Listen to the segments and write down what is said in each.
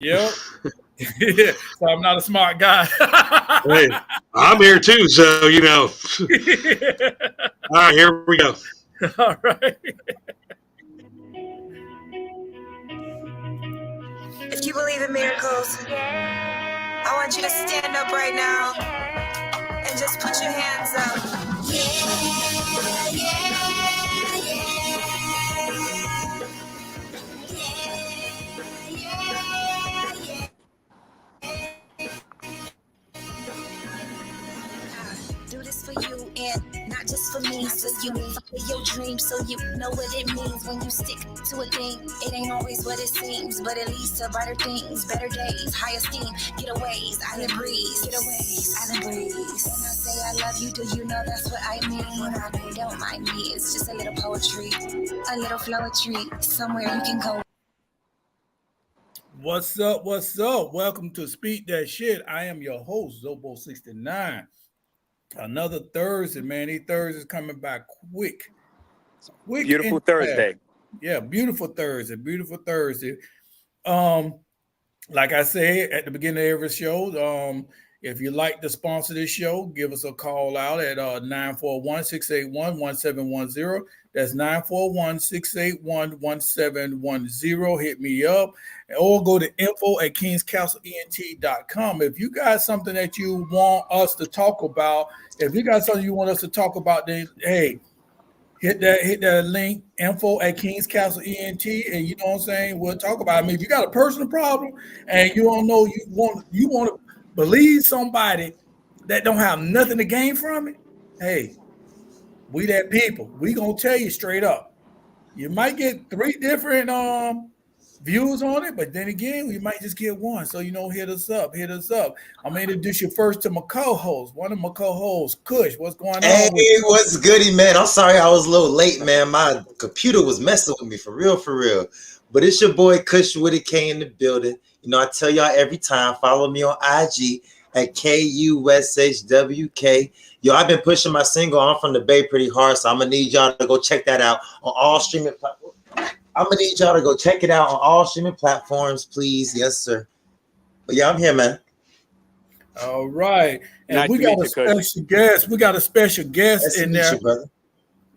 Yep. So I'm not a smart guy. Hey, I'm here too, so All right, here we go. All right. If you believe in miracles, I want you to stand up right now and just put your hands up. Yeah, yeah, yeah, do this for you and not just for me. So you follow your dreams, so you know what it means when you stick to a thing. It ain't always what it seems, but it leads to brighter things, better days, high esteem, getaways, island breeze, island breeze. When I say I love you, do you know that's what I mean? When I know you don't mind me, it's just a little poetry, a little flowetry, somewhere you can go. What's up? What's up? Welcome to Speak That Shit. I am your host, Zobo69. Another Thursday, man. These Thursdays coming by quick. Quick Beautiful and fast. Thursday. Yeah, beautiful Thursday. Beautiful Thursday. Um, like I said at the beginning of every show, if you like to sponsor this show, give us a call out at 941-681-1710. That's 941-681-1710. Hit me up or go to info@kingscastleent.com. If you got something that you want us to talk about, if you got something you want us to talk about, then hey, hit that link, info@kingscastleent, and you know what I'm saying, we'll talk about it. I mean, if you got a personal problem and you don't know, you want to believe somebody that don't have nothing to gain from it, hey, we that people. We gonna tell you straight up. You might get 3 different views on it, but then again, we might just get one. So hit us up. Hit us up. I'm gonna introduce you first to my co-host. One of my co-hosts, Kush. What's going Hey, on with you? what's goody, man? I'm sorry I was a little late, man. My computer was messing with me for real, for real. But it's your boy Kush with a K in the building. I tell y'all every time, follow me on IG at KUSHWK. Yo, I've been pushing my single I'm from the Bay pretty hard, so I'm gonna need y'all to go check that out on all streaming platforms. I'm gonna need y'all to go check it out on all streaming platforms, please. Yes, sir. But yeah, I'm here, man. All right. And Nice we to got meet a you, Kush. special guest. We got a special guest Nice to in meet there. you, brother.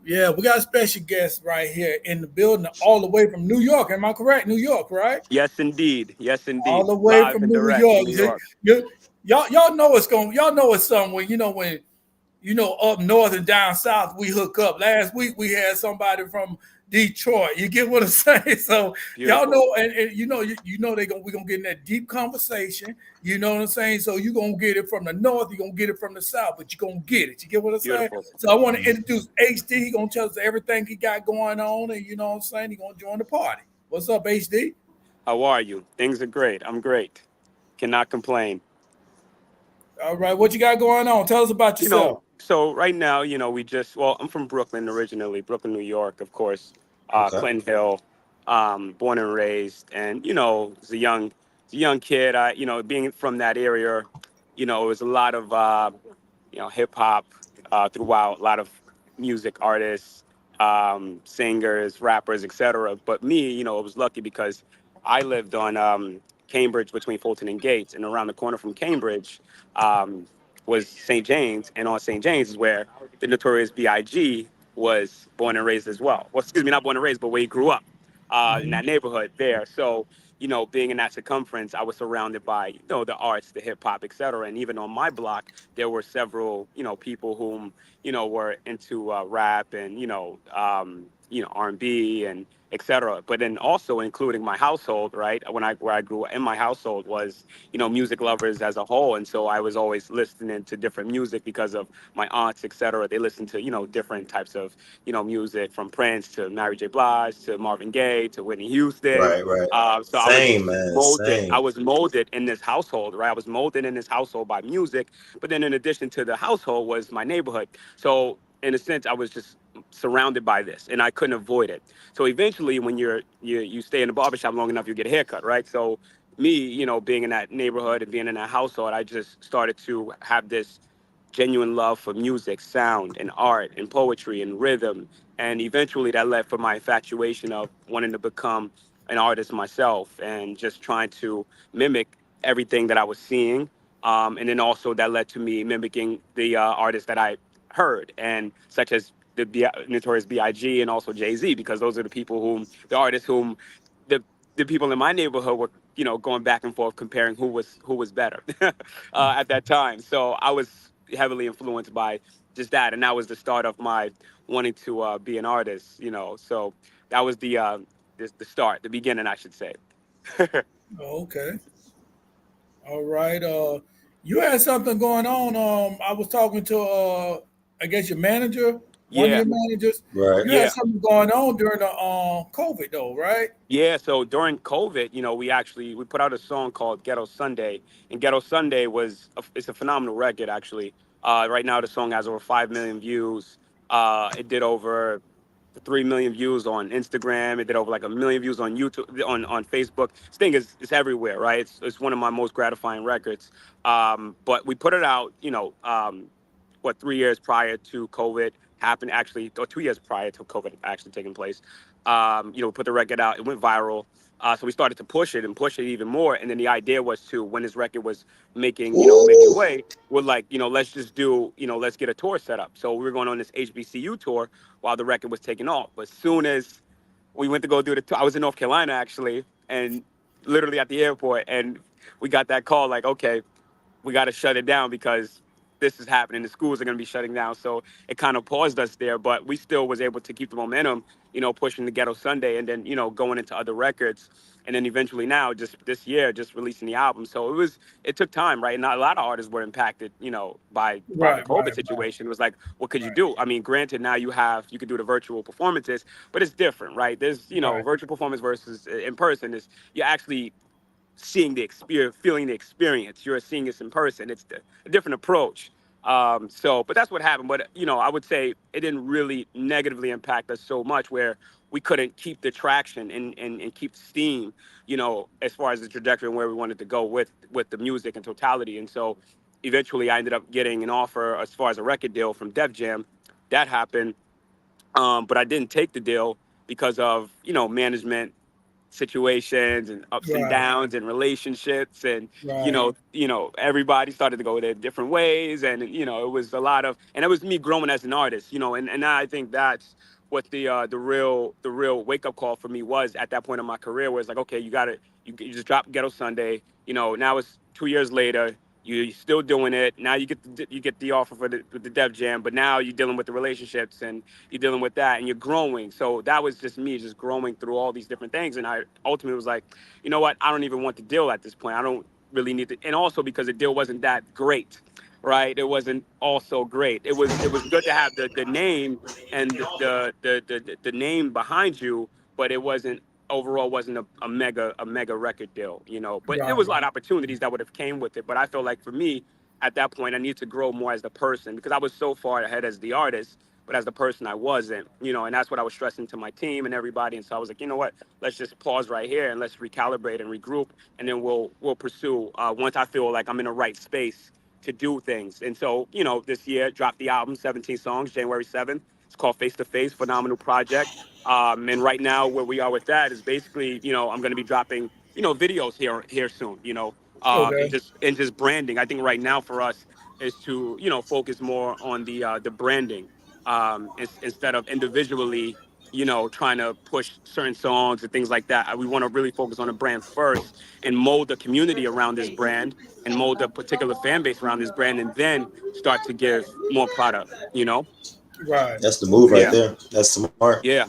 Yeah, we got a special guest right here in the building, all the way from New York. Am I correct? New York, right? Yes, indeed. Yes, All indeed. the way Live from and New direct York. from New York. Y'all know it's going. Y'all know it's somewhere. When up north and down south, we hook up. Last week we had somebody from Detroit. You get what I'm saying? So y'all Beautiful. know, and we're gonna get in that deep conversation. You know what I'm saying? So you're gonna get it from the north, you're gonna get it from the south, but you're gonna get it. You get what I'm saying? Beautiful. So I want to introduce HD. He gonna tell us everything he got going on, and you know what I'm saying? He gonna join the party. What's up, HD? How are you? Things are great. I'm great. Cannot complain. All right, what you got going on? Tell us about yourself. So right now, I'm from Brooklyn originally, Brooklyn, New York, of course, Okay. Clinton Hill, born and raised. And, as a young kid, being from that area, it was a lot of, hip hop throughout, a lot of music artists, singers, rappers, etc. But me, I was lucky because I lived on Cambridge between Fulton and Gates, and around the corner from Cambridge was St. James, and on St. James is where the notorious B.I.G. was born and raised as well. Well, excuse me, not born and raised, but where he grew up in Mhm. that neighborhood there. So, being in that circumference, I was surrounded by, the arts, the hip hop, et cetera. And even on my block, there were several, people whom, were into rap and, R&B and et cetera. But then also including my household, right? Where I grew up in my household was, music lovers as a whole. And so I was always listening to different music because of my aunts, et cetera. They listened to, different types of, music from Prince to Mary J. Blige to Marvin Gaye to Whitney Houston. Right, right. So I was Same, man. molded. I Same. was molded in this household, right? I was molded in this household by music. But then in addition to the household was my neighborhood. So in a sense, I was just surrounded by this and I couldn't avoid it. So eventually when you stay in the barbershop long enough, you get a haircut, right? So me, being in that neighborhood and being in that household, I just started to have this genuine love for music, sound, and art, and poetry, and rhythm. And eventually that led for my infatuation of wanting to become an artist myself and just trying to mimic everything that I was seeing. And then also that led to me mimicking the artists that I heard, and such as the Notorious B.I.G. and also Jay-Z, because those are the artists whom the the people in my neighborhood were, going back and forth comparing who was better at that time. So I was heavily influenced by just that, and that was the start of my wanting to be an artist. So that was the start, the beginning, I should say. Okay. All right. You had something going on. I was talking to I guess your manager, one of Yeah, your managers. Right. You had yeah. something going on during the COVID though, right? Yeah, so during COVID, we put out a song called Ghetto Sunday, and Ghetto Sunday it's a phenomenal record actually. Right now the song has over 5 million views. It did over 3 million views on Instagram. It did over like 1 million views on YouTube, on Facebook. This thing is it's everywhere, right? It's one of my most gratifying records. But we put it out, 3 years prior to COVID happened, actually, or 2 years prior to COVID actually taking place. Put the record out. It went viral. So we started to push it and push it even more. And then the idea was to, when this record was making Ooh. way, we're like, let's just let's get a tour set up. So we were going on this HBCU tour while the record was taking off. But as soon as we went to go do the tour, I was in North Carolina actually, and literally at the airport, and we got that call like, okay, we got to shut it down because this is happening. The schools are going to be shutting down. So it kind of paused us there, but we still was able to keep the momentum, pushing the Ghetto Sunday, and then, going into other records. And then eventually now, just this year, just releasing the album. So it took time, right? And a lot of artists were impacted, by the Right, COVID right, right, situation. It was like, what could you right, do? I mean, granted, now you could do the virtual performances, but it's different, right? There's, right, virtual performance versus in person is you're actually seeing the experience, feeling the experience. You're seeing this in person. It's a different approach. But that's what happened. But I would say it didn't really negatively impact us so much where we couldn't keep the traction and keep steam, as far as the trajectory and where we wanted to go with the music and totality. And so eventually I ended up getting an offer as far as a record deal from Def Jam. That happened. But I didn't take the deal because of, management situations and ups and right, downs and relationships, and right, everybody started to go their different ways, and it was a lot of, and it was me growing as an artist, and I think that's what the real wake up call for me was at that point in my career, where it's like, okay, you just drop Ghetto Sunday, now it's 2 years later, you're still doing it. Now you get the offer with the Def Jam, but now you're dealing with the relationships, and you're dealing with that, and you're growing. So that was just me, just growing through all these different things. And I ultimately was like, you know what? I don't even want the deal at this point. I don't really need to. And also because the deal wasn't that great, right? It wasn't also great. It was good to have the name and the name behind you, but it wasn't overall wasn't a mega record deal, But there right, was a lot of opportunities that would have came with it. But I feel like for me, at that point, I need to grow more as the person because I was so far ahead as the artist, but as the person I wasn't, and that's what I was stressing to my team and everybody. And so I was like, you know what, let's just pause right here and let's recalibrate and regroup, and then we'll pursue once I feel like I'm in the right space to do things. And so, this year dropped the album, 17 songs, January 7th. It's called Face to Face, phenomenal project. And right now, where we are with that is basically, I'm going to be dropping, videos here soon, and okay, just branding. I think right now for us is to, focus more on the branding, instead of individually, trying to push certain songs and things like that. We want to really focus on the brand first and mold the community around this brand and mold the particular fan base around this brand, and then start to give more product. right. That's the move right Yeah, there. That's smart. yeah,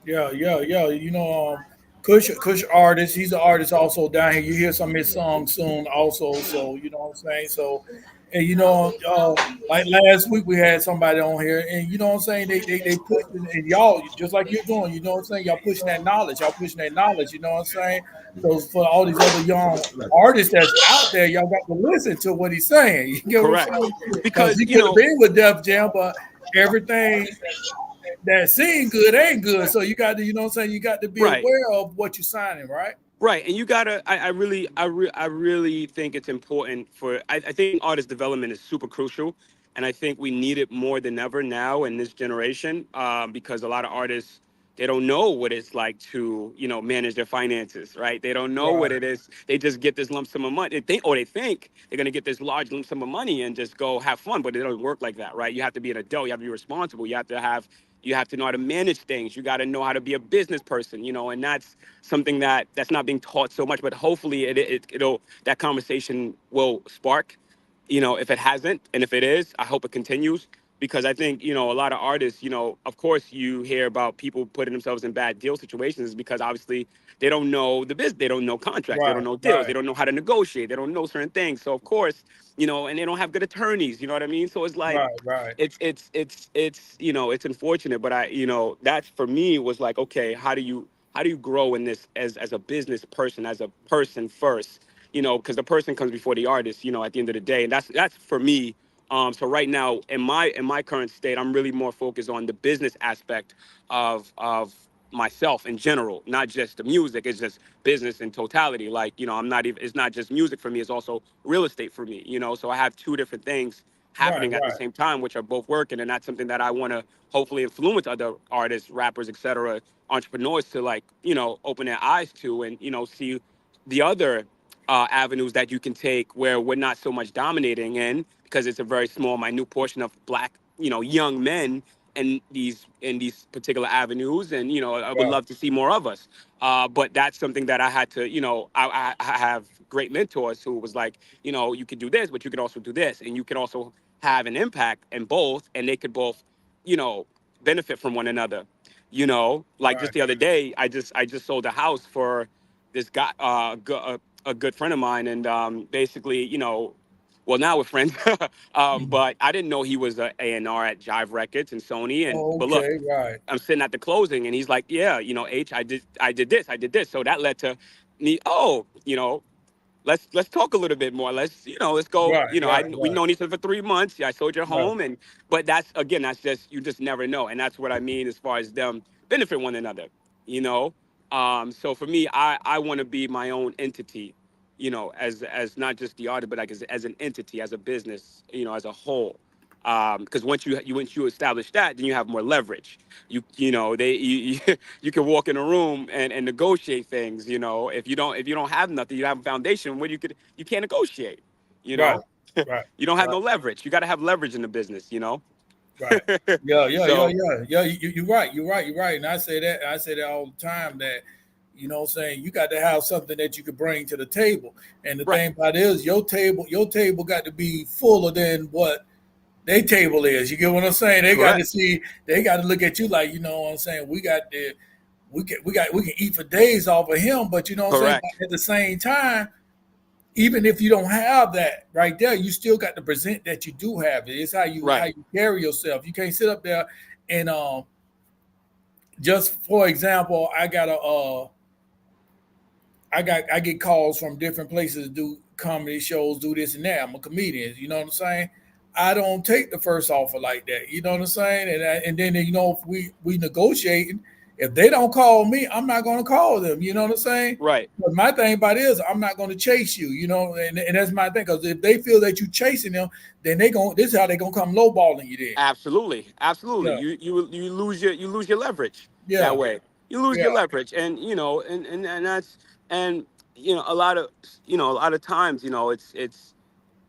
Yeah, yeah, yeah. Kush artist. He's an artist also down here. You hear some of his songs soon, also. So you know what I'm saying. So, and like last week we had somebody on here, and you know what I'm saying. They pushing, and y'all just like you're doing. You know what I'm saying. Y'all pushing that knowledge. Y'all pushing that knowledge. You know what I'm saying. So for all these other young artists that's out there, y'all got to listen to what he's saying. You get what I'm correct. saying? Because Because he could have been with Def Jam, but everything that seem good ain't good. So you got to, you know what I'm saying, you got to be right, aware of what you're signing, right? right, and you gotta. I really think it's important for. I think artist development is super crucial, and I think we need it more than ever now in this generation, because a lot of artists They don't know what it's like to, manage their finances, right? They don't know what Right. it is. They just get this lump sum of money. They think they're gonna get this large lump sum of money and just go have fun, but it doesn't work like that, right? You have to be an adult. You have to be responsible. You have to know how to manage things. You got to know how to be a business person, and that's something that's not being taught so much. But hopefully, it'll that conversation will spark. If it hasn't, and if it is, I hope it continues, because I think, a lot of artists, of course you hear about people putting themselves in bad deal situations because obviously they don't know the business, they don't know contracts, they don't Right. know deals, they Right. don't know how to negotiate, they don't know certain things. So of course, and they don't have good attorneys, you know what I mean? So it's like, Right. Right. it's unfortunate, but that for me was like, okay, how do you grow in this as a business person, as a person first, because the person comes before the artist, at the end of the day. And that's for me. So right now, in my current state, I'm really more focused on the business aspect of myself in general, not just the music. It's just business in totality. Like, I'm not even. It's not just music for me. It's also real estate for me. So I have two different things Right. happening at the Right. same time, which are both working, and that's something that I want to hopefully influence other artists, rappers, etc., entrepreneurs to, like, open their eyes to, and see the other avenues that you can take where we're not so much dominating in, because it's a very small, minute portion of black, young men in these particular avenues, and I would Right. love to see more of us. But that's something that I had to, I have great mentors who was like, you could do this, but you could also do this, and you could also have an impact in both, and they could both, you know, benefit from one another. Like Right. just the other day, I just sold a house for this guy, a good friend of mine, and basically, well, now we're friends. Mhm. But I didn't know he was a A&R at Jive Records and Sony. Oh, But look, okay. Right. I'm sitting at the closing, and he's like, "Yeah, H, I did this." So that led to me. Oh, let's talk a little bit more. Let's go. Right. Right. We've Right. known each other for 3 months. Yeah, I sold your Right. home, but that's just, you just never know, and that's what I mean as far as them benefit one another. You know, so for me, I want to be my own entity. As not just the artist, but like as an entity, as a business. As a whole. Because once you establish that, then you have more leverage. You can walk in a room and negotiate things. If you don't have nothing, you have a foundation where you can't negotiate. You Right. know, Right. you don't have Right. no leverage. You got to have leverage in the business. Right. Yeah, yeah, yeah, So yeah. Yeah, you're right. You're right. You're right. And I say that all the time, that, what I'm saying, you got to have something that you could bring to the table. And the right, thing about it is, your table got to be fuller than what their table is. You get what I'm saying? They got to correct, see, they got to look at you like, what I'm saying, we can eat for days off of him, but you know what I'm saying? correct, But at the same time, even if you don't have that right there, you still got to present that you do have it. It's how right, you carry yourself. You can't sit up there and just for example, I get calls from different places to do comedy shows, do this and that. I'm a comedian, you know what I'm saying? I don't take the first offer like that. You know what I'm saying? And then if we negotiating, if they don't call me, I'm not going to call them. You know what I'm saying? right. But my thing about it is, I'm not going to chase you. And that's my thing, because if they feel that you chasing them, then this is how they gonna come lowballing you. Then Absolutely, absolutely. yeah, You lose your leverage that yeah, way. You lose yeah, your leverage, and that's, and a lot of times,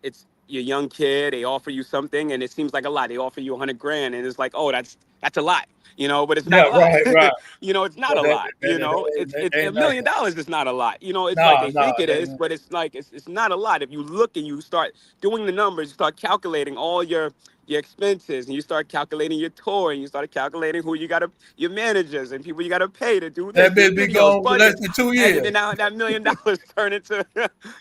it's your young kid. They offer you something, and it seems like a lot. They offer you 100 grand, and it's like, oh, that's a lot, but it's not yeah. a lot. Right, right. It's not But a lot. It's that $1 ain't million nothing. dollars is not a lot. It's like No, they no, think it that is, ain't. but it's like it's not a lot. If you look and you start doing the numbers, you start calculating all your expenses, and you start calculating your tour, and you start calculating who you got to, your managers and people you got to pay to do That this, your bitch be videos, gone for less budgets, than two and years. then now that $1 million turn into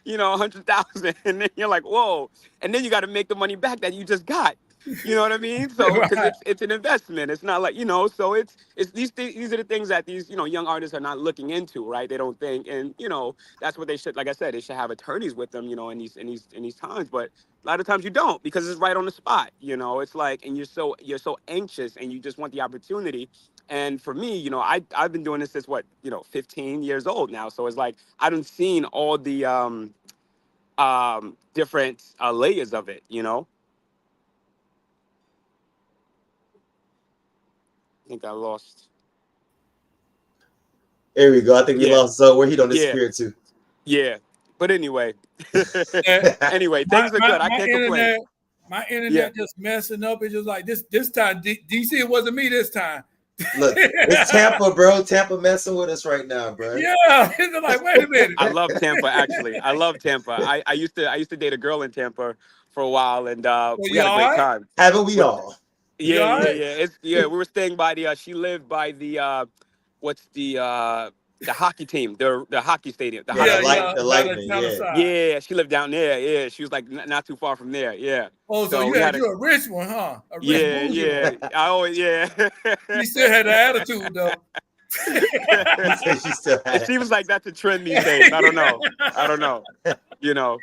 100,000, and then you're like, whoa, and then you got to make the money back that you just got. You know what I mean? So because Right. it's an investment, it's not like, so it's these are the things that these young artists are not looking into, right? They don't think, and that's what they should, like I said, they should have attorneys with them, in these times, but a lot of times you don't, because it's right on the spot. It's like, and you're so anxious, and you just want the opportunity. And for me, I've been doing this since what, 15 years old now. So it's like I done seen all the different layers of it. I think I lost. Here we go. I think we Yeah. lost Zoe. Where he don't Yeah. disappear to. Yeah. But anyway, And anyway, things are good. I can't complain. My internet just messing up. It's just like this time. DC, it wasn't me this time. Look, it's Tampa, bro. Tampa messing with us right now, bro. Yeah, it's like, wait a minute. I love Tampa. Actually, I love Tampa. I used to date a girl in Tampa for a while, and we had a great time. Haven't we all? Yeah. We were staying by the. She lived by the. What's the hockey team? The hockey stadium. The Lightning. Yeah, she lived down there. Yeah, she was like not too far from there. Yeah. Oh, so you had a rich one, huh? A rich one. I always She still had the attitude though. She was like, that's a trend these days. I don't know. You know.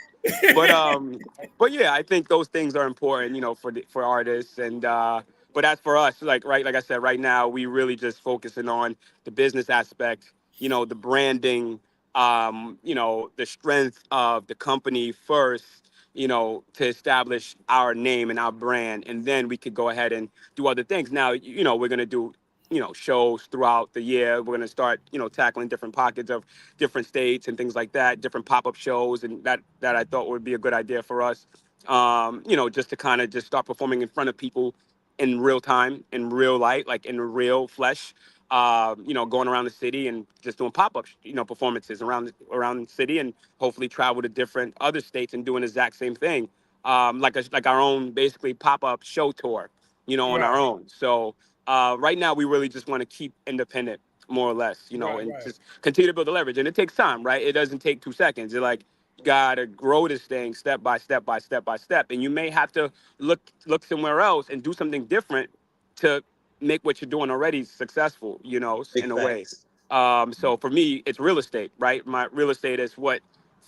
But yeah, I think those things are important, you know, for artists. And but as for us, like I said, right now we really just focusing on the business aspect, you know, the branding, you know, the strength of the company first, you know, to establish our name and our brand, and then we could go ahead and do other things. Now, you know, we're gonna do, you know, shows throughout the year. We're gonna start, you know, tackling different pockets of different states and things like that, different pop-up shows, and that I thought would be a good idea for us. You know, just to kind of just start performing in front of people in real time, in real light, like in real flesh. You know, going around the city and just doing pop-up, you know, performances around the city, and hopefully travel to different other states and doing the exact same thing, like our own basically pop-up show tour, you know, on our own. So right now we really just want to keep independent, more or less, you know, just continue to build the leverage. And it takes time, right? It doesn't take 2 seconds. You're like, you gotta grow this thing step by step by step by step, and you may have to look somewhere else and do something different to make what you're doing already successful, you know, in a way. So for me, it's real estate, right? My real estate is what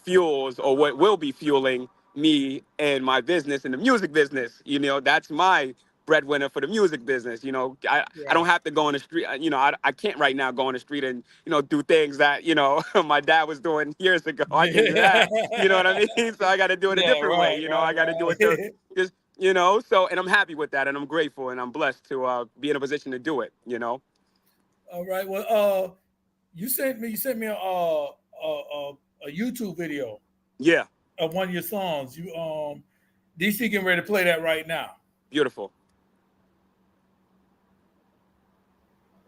fuels, or what will be fueling me and my business in the music business. You know, that's my breadwinner for the music business. You know, I don't have to go on the street. You know, I can't right now go on the street and, you know, do things that, you know, my dad was doing years ago. I can do that. You know what I mean? So I got to do it a different way. You know, I got to do it just, you know, so, and I'm happy with that, and I'm grateful, and I'm blessed to be in a position to do it, you know. All right. Well, you sent me a YouTube video. Yeah. Of one of your songs. You DC getting ready to play that right now. Beautiful.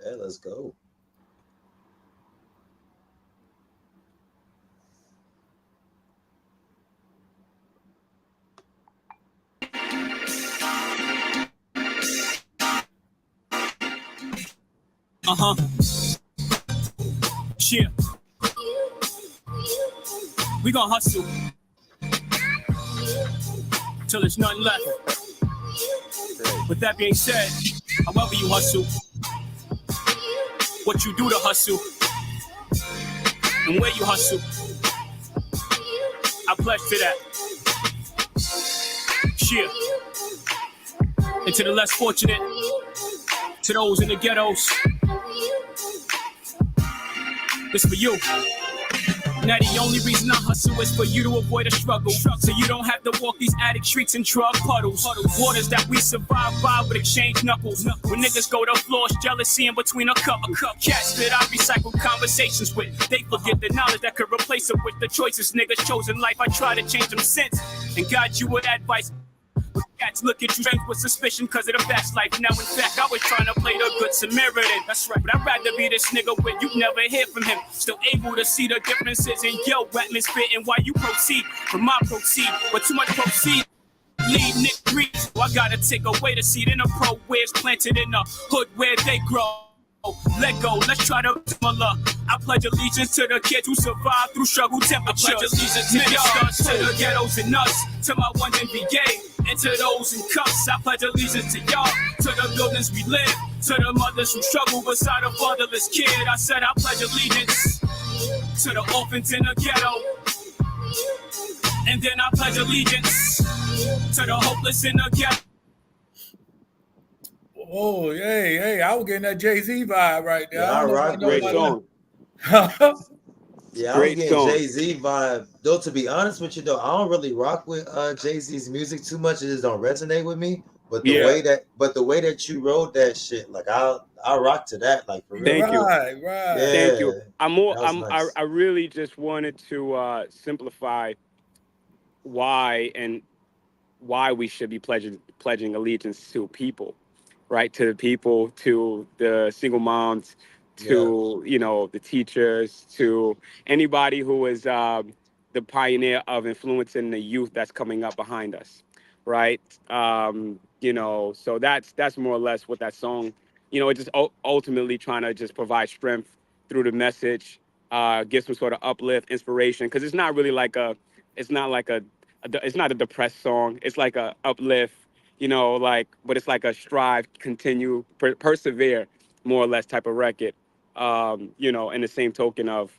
Yeah, let's go. Yeah. We gonna hustle till there's nothing left. With that being said, however you hustle, what you do to hustle, and where you hustle, I pledge to that. Yeah. And to the less fortunate, to those in the ghettos, this for you. Now the only reason I hustle is for you to avoid a struggle, so you don't have to walk these attic streets and drug puddles. Waters that we survive by but exchange knuckles. When niggas go to floors, jealousy in between a cup. Cats that I recycle conversations with, they forget the knowledge that could replace them with the choices niggas chose in life. I try to change them since and guide you with advice. Cats look at you strange with suspicion because of the fast life. Now in fact I was trying to play the good Samaritan. That's right, but I'd rather be this nigga where you never hear from him. Still able to see the differences in your atmosphere and why you proceed from my proceed. But too much proceed lead Nick Reeves. So I gotta take away the seed in the pro wares planted in the hood where they grow. Let go, let's try to similar. I pledge allegiance to the kids who survive through struggle temperatures. I pledge allegiance to y'all, to the ghettos and us, to my ones in VA, and to those in cuffs. I pledge allegiance to y'all, to the buildings we live, to the mothers who struggle beside a fatherless kid. I said I pledge allegiance to the orphans in the ghetto, and then I pledge allegiance to the hopeless in the ghetto. Oh, hey, I was getting that Jay-Z vibe right there. Yeah, I rock great song. Yeah, I was getting Jay-Z vibe. Though, to be honest with you, though, I don't really rock with Jay-Z's music too much. It just don't resonate with me. But the way that you wrote that shit, like I I rock to that, like for real. Thank you. Right. Yeah, Thank you. that was nice. I really just wanted to simplify why we should be pledging allegiance to people, right? To the people, to the single moms, to the teachers, to anybody who is the pioneer of influencing the youth that's coming up behind us, right? So that's more or less what that song, it's just ultimately trying to just provide strength through the message, give some sort of uplift, inspiration, because it's not really like it's not a depressed song. It's like a uplift, but it's like a strive, continue, persevere, more or less type of record. In the same token of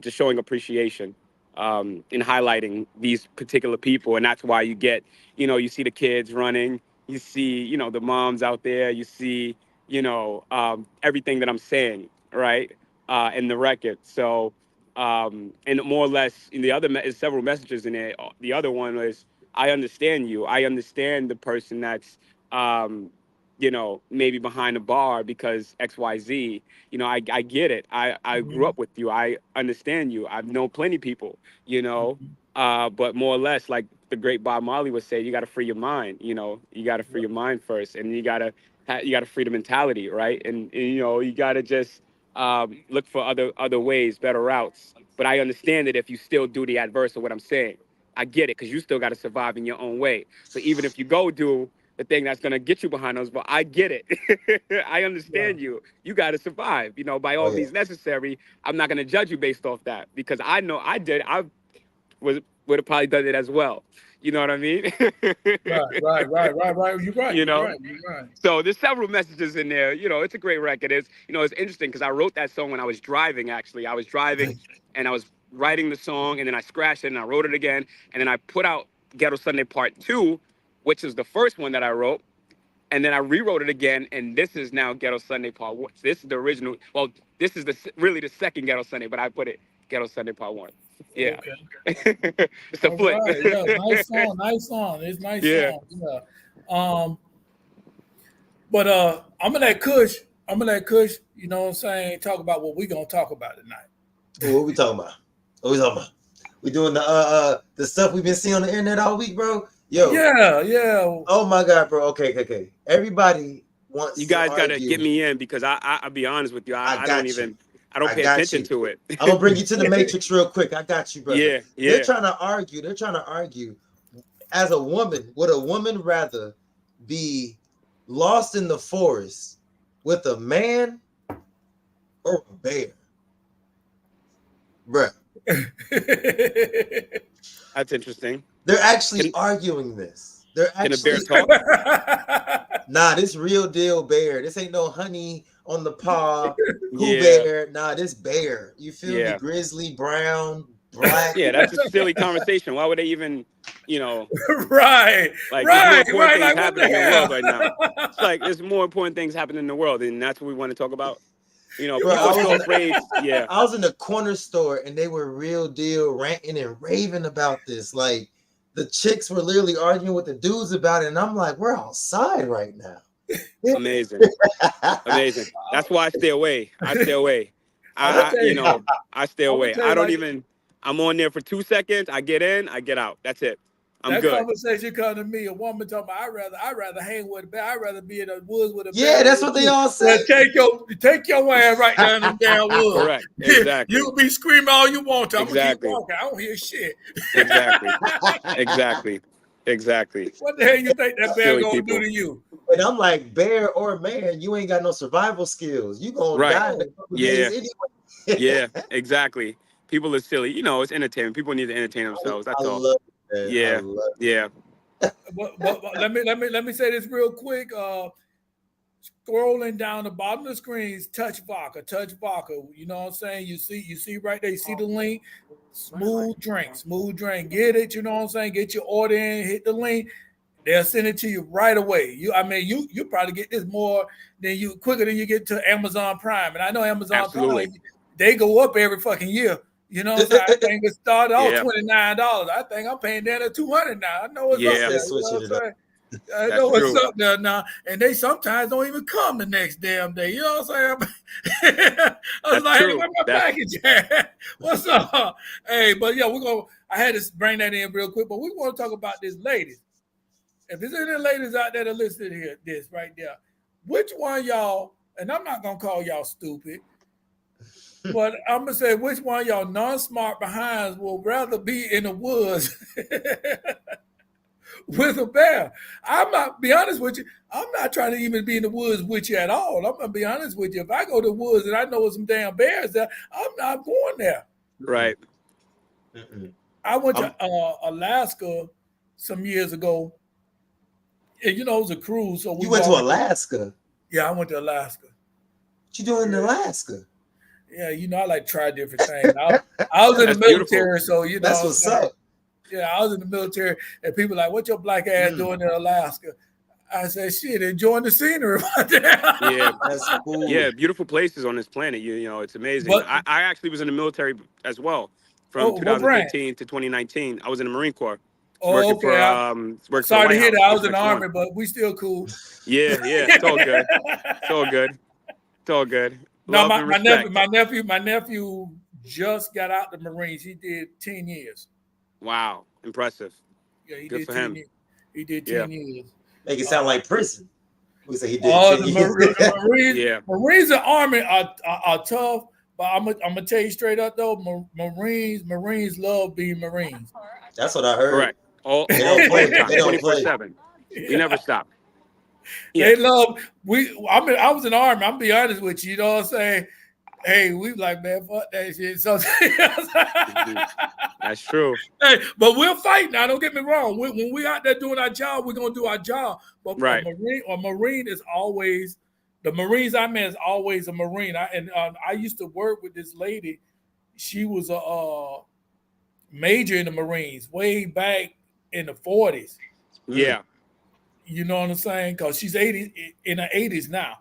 just showing appreciation in highlighting these particular people. And that's why you get, you see the kids running, you see, the moms out there, you see, everything that I'm saying, right, in the record. So, and more or less, in the other is several messages in there. The other one was, I understand you. I understand the person that's, maybe behind the bar because X, Y, Z. I get it. I grew up with you. I understand you. I've known plenty of people, but more or less, like the great Bob Marley would say, you got to free your mind. You got to free your mind first, and you got to free the mentality, right? And you got to just look for other ways, better routes. But I understand that if you still do the adverse of what I'm saying, I get it, because you still got to survive in your own way. So even if you go do the thing that's going to get you behind those, but I get it. I understand you. You got to survive, by all means necessary. I'm not going to judge you based off that, because I know I did. I would have probably done it as well. You know what I mean? Right. You're right. You're right. So there's several messages in there. It's a great record. It's interesting because I wrote that song when I was driving. Actually, I was driving and I was writing the song, and then I scratched it and I wrote it again, and then I put out Ghetto Sunday Part 2, which is the first one that I wrote, and then I rewrote it again, and this is now Ghetto Sunday Part 1. This is the original. Well, this is really the second Ghetto Sunday, but I put it Ghetto Sunday Part 1. Yeah. Okay. It's a flip. Right. Yeah, nice song. It's nice song. Yeah. But I'm gonna let Kush, you know what I'm saying, talk about what we're gonna talk about tonight. What we talking about? We doing the stuff we've been seeing on the internet all week, bro. Yo. Yeah. Oh my God, bro. Okay. Everybody wants. You guys gotta get me in, because I'll be honest with you. I don't pay attention to it. I'm gonna bring you to the Matrix real quick. I got you, brother. Yeah. They're trying to argue. As a woman, would a woman rather be lost in the forest with a man or a bear? Bruh. That's interesting. They're actually arguing this. Can a bear talk? Nah, this real deal bear. This ain't no honey on the paw. Bear. Nah, this bear. You feel me? Grizzly, brown, black. Yeah, that's a silly conversation. Why would they even, Right. Like, there's more important things happening in the world right now. It's like there's more important things happening in the world, and that's what we want to talk about. People are so afraid. Yeah. I was in the corner store and they were real deal ranting and raving about this. Like, the chicks were literally arguing with the dudes about it, and I'm like, we're outside right now. Amazing. That's why I stay away. I stay away. I don't even. I'm on there for 2 seconds. I get in. I get out. That's it. I'm good. That conversation come to me. A woman talking about, I'd rather hang with a bear. I'd rather be in the woods with a bear. Yeah, that's what they all say. Well, take your ass right down the damn woods. Correct. Exactly. You be screaming all you want to. I'm exactly. gonna keep walking. I don't hear shit. Exactly. What the hell you think that bear gonna do to you? And I'm like, bear or man, you ain't got no survival skills. You gonna die in a couple days anyway. Yeah, exactly. People are silly. It's entertainment. People need to entertain themselves. That's all. Love it, Yeah. But let me say this real quick. Scrolling down the bottom of the screens, touch vodka. You know what I'm saying? You see right there. You see the link. Smooth drink. Get it. You know what I'm saying? Get your order in. Hit the link. They'll send it to you right away. You probably get this quicker than you get to Amazon Prime. And I know Amazon Prime, they go up every fucking year. You know what I'm saying? I think it started off $29. I think I'm paying down at $200 now. I know it's up there. I That's know what's true. up there now, and they sometimes don't even come the next damn day. You know what I'm saying? I was That's like, hey, true. where my package at? What's up? Hey, but yeah, I had to bring that in real quick, but we want to talk about this ladies. If there's any ladies out there that listen here, this right there, which one y'all, and I'm not gonna call y'all stupid, but I'm gonna say which one y'all non-smart behinds will rather be in the woods with a bear. I'm not be honest with you. I'm not trying to even be in the woods with you at all. I'm gonna be honest with you. If I go to the woods and I know some damn bears there, I'm not going there. Right. I went to Alaska some years ago, and it was a cruise. So you went to Alaska. Yeah, I went to Alaska. What you doing in Alaska? Yeah, I like try different things. I was in the military, so that's what's up. Yeah, I was in the military, and people like, "What your black ass doing in Alaska?" I said, "Shit, enjoying the scenery." Yeah, that's cool. Yeah, beautiful places on this planet. It's amazing. But, I actually was in the military as well, from 2015 to 2019. I was in the Marine Corps. Working for sorry to hear that. I was in the Army, but we still cool. Yeah, it's all good. It's all good. It's all good. No, my nephew just got out the Marines. He did 10 years. Wow, impressive. Yeah, he Good did for 10 him. years. He did 10 years. Make it sound like prison. We say he did 10 years. Marines, Marines and Army are tough, but I'm gonna tell you straight up though, Marines love being Marines. That's what I heard. Correct. All the time, 24/7. We never stop. Yeah. They love I was in the Army. I'm be honest with you. You know what I'm saying? Hey, we like, man, fuck that shit. So that's true. Hey, but we'll fight now. Don't get me wrong. When we out there doing our job, we're gonna do our job. But a Marine is always the Marines I met is always a Marine. I used to work with this lady. She was a major in the Marines way back in the 40s. Yeah. You know what I'm saying? Because she's 80 in her 80s now.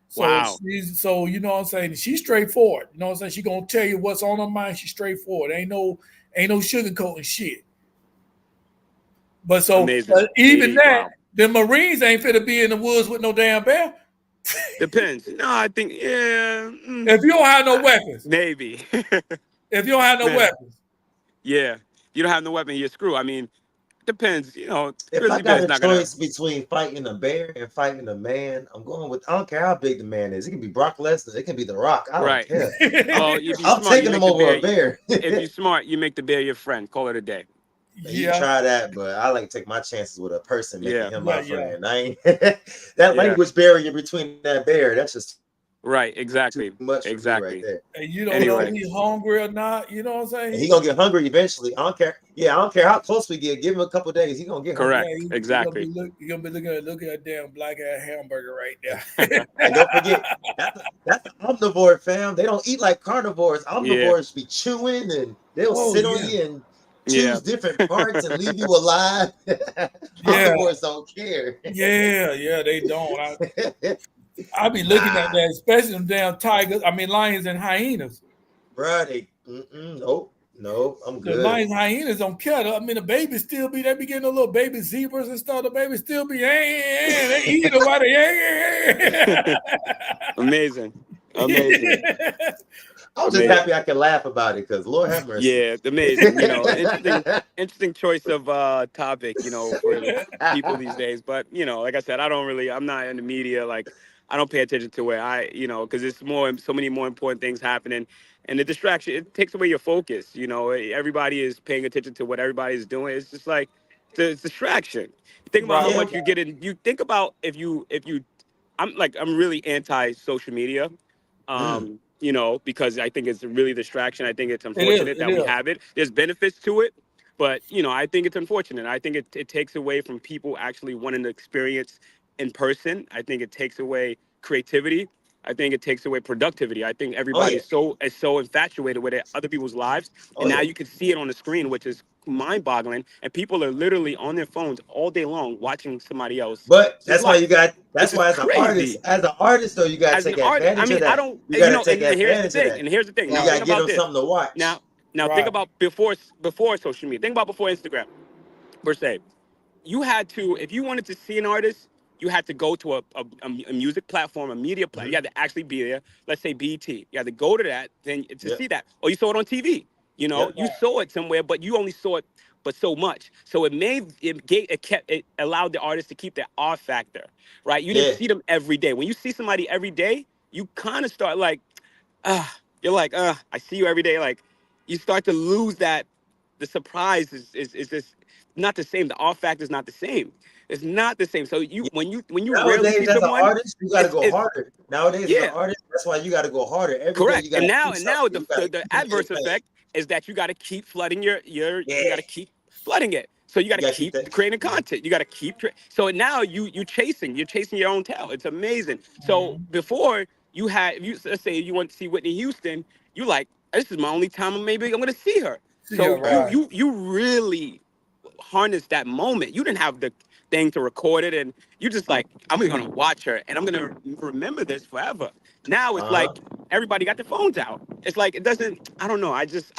So wow. You know what I'm saying? She's straightforward. You know what I'm saying? She's gonna tell you what's on her mind. She's straightforward. Ain't no sugarcoating shit. But even that, the Marines ain't fit to be in the woods with no damn bear. Depends. No, I think if you don't have no weapons. Maybe. If you don't have no weapons. Yeah. You don't have no weapon, you're screwed. I mean, depends, If I got a choice between fighting a bear and fighting a man, I'm going with. I don't care how big the man is. It can be Brock Lesnar. It can be The Rock. I don't care. I'm taking him over a bear. If you're smart, you make the bear your friend. Call it a day. You can try that, but I like to take my chances with a person making him my friend. I ain't that language barrier between that bear. That's just. Right, exactly. Much exactly. Right there. And you don't know if he's hungry or not. You know what I'm saying? And he gonna get hungry eventually. I don't care. Yeah, I don't care how close we get. Give him a couple of days. He gonna get correct. hungry. Yeah, exactly. You're gonna be looking at that damn black ass hamburger right there. And don't forget, that's the omnivore, fam. They don't eat like carnivores. Omnivores be chewing and they'll sit on you and choose different parts and leave you alive. Omnivores don't care. Yeah, they don't. I be looking at that, especially them damn lions and hyenas. Bro, nope, I'm good. The lions and hyenas don't care. The babies still be, they be getting a little baby zebras and stuff. The babies still be, they eat nobody. Amazing. I was just happy I could laugh about it because Lord have mercy. Yeah, amazing. Interesting choice of topic, for people these days. But like I said, I'm not in the media. Like, I don't pay attention to it. Because it's so many more important things happening, and the distraction, it takes away your focus. Everybody is paying attention to what everybody's doing. It's just like it's distraction. Think about how much you get in. You think about if you. I'm really anti social media. Because I think it's really distraction. I think it's unfortunate that we have it. There's benefits to it, but I think it's unfortunate. I think it takes away from people actually wanting to experience in person. I think it takes away creativity. I think it takes away productivity. I think everybody is so infatuated with other people's lives, and now you can see it on the screen, which is mind-boggling. And people are literally on their phones all day long watching somebody else. But that's why as an artist, though, you got to take advantage of that. You got to take advantage of that. And here's the thing. You got to give them something to watch. Now think about before social media. Think about before Instagram, per se. you had to, if you wanted to see an artist, you had to go to a music platform, a media platform. You had to actually be there. Let's say BT. You had to go to that then to see that. Or you saw it on TV. You know, Yep. you saw it somewhere, but you only saw it but so much. So it allowed the artist to keep their R factor, right? You didn't Yeah. see them every day. When you see somebody every day, you kind of start like, you're like, I see you every day. Like, you start to lose that. The surprise is just not the same. The R factor is not the same. It's not the same. So when you rarely see Nowadays, as an someone, artist, you got to go it's harder. Nowadays, as an yeah, artist, that's why you got to go harder. Every day, correct. you got And to now do something. You gotta the keep doing adverse your thing. effect is that you got to keep flooding you Yeah, got to keep flooding it. So you got you to got to keep keep that. creating content. You got to so now you're chasing your own tail. It's amazing. So before you had, if you let's say you want to see Whitney Houston, you like, this is my only time maybe I'm going to see her. Yeah, So right. you really harness that moment. You didn't have the thing to record it, and you just like, I'm gonna watch her, and I'm gonna remember this forever. Now it's Uh-huh. like everybody got their phones out. It's like it doesn't. I don't know. I just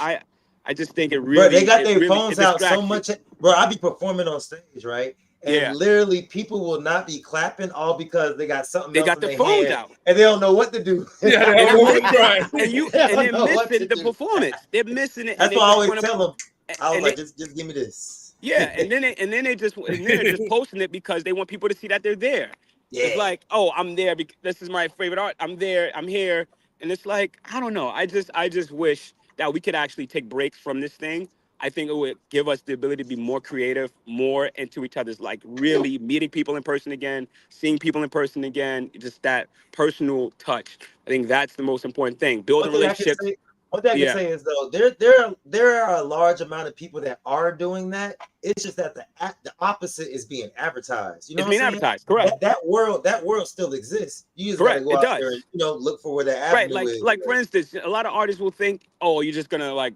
think Bro, they got their it phones out so distracts you. much. Bro, I be performing on stage, right? And Yeah, literally, people will not be clapping all because they got something they else got in their their phones hand out, and they don't know what to do. Yeah, and that was right. They and don't they're know what to missing the do. performance. They're missing it, and That's they why I just always want tell them. to. I was And like, they, just give me this. yeah, and then they're just posting it because they want people to see that they're there. It's Yeah. like, oh, I'm there because this is my favorite art. I'm there. I'm here, and it's like, I don't know. I just wish that we could actually take breaks from this thing. I think it would give us the ability to be more creative, more into each other's, like really meeting people in person again, seeing people in person again, just that personal touch. I think that's the most important thing. One Building thing I can relationships. say, one thing I can Yeah, say is though, there are a large amount of people that are doing that. It's just that the opposite is being advertised. You know it's what being I'm saying? advertised. Correct. That world still exists. You just got to Correct. go It out there does. and look for where the Right. avenue is. Like for instance, a lot of artists will think, oh, you're just gonna like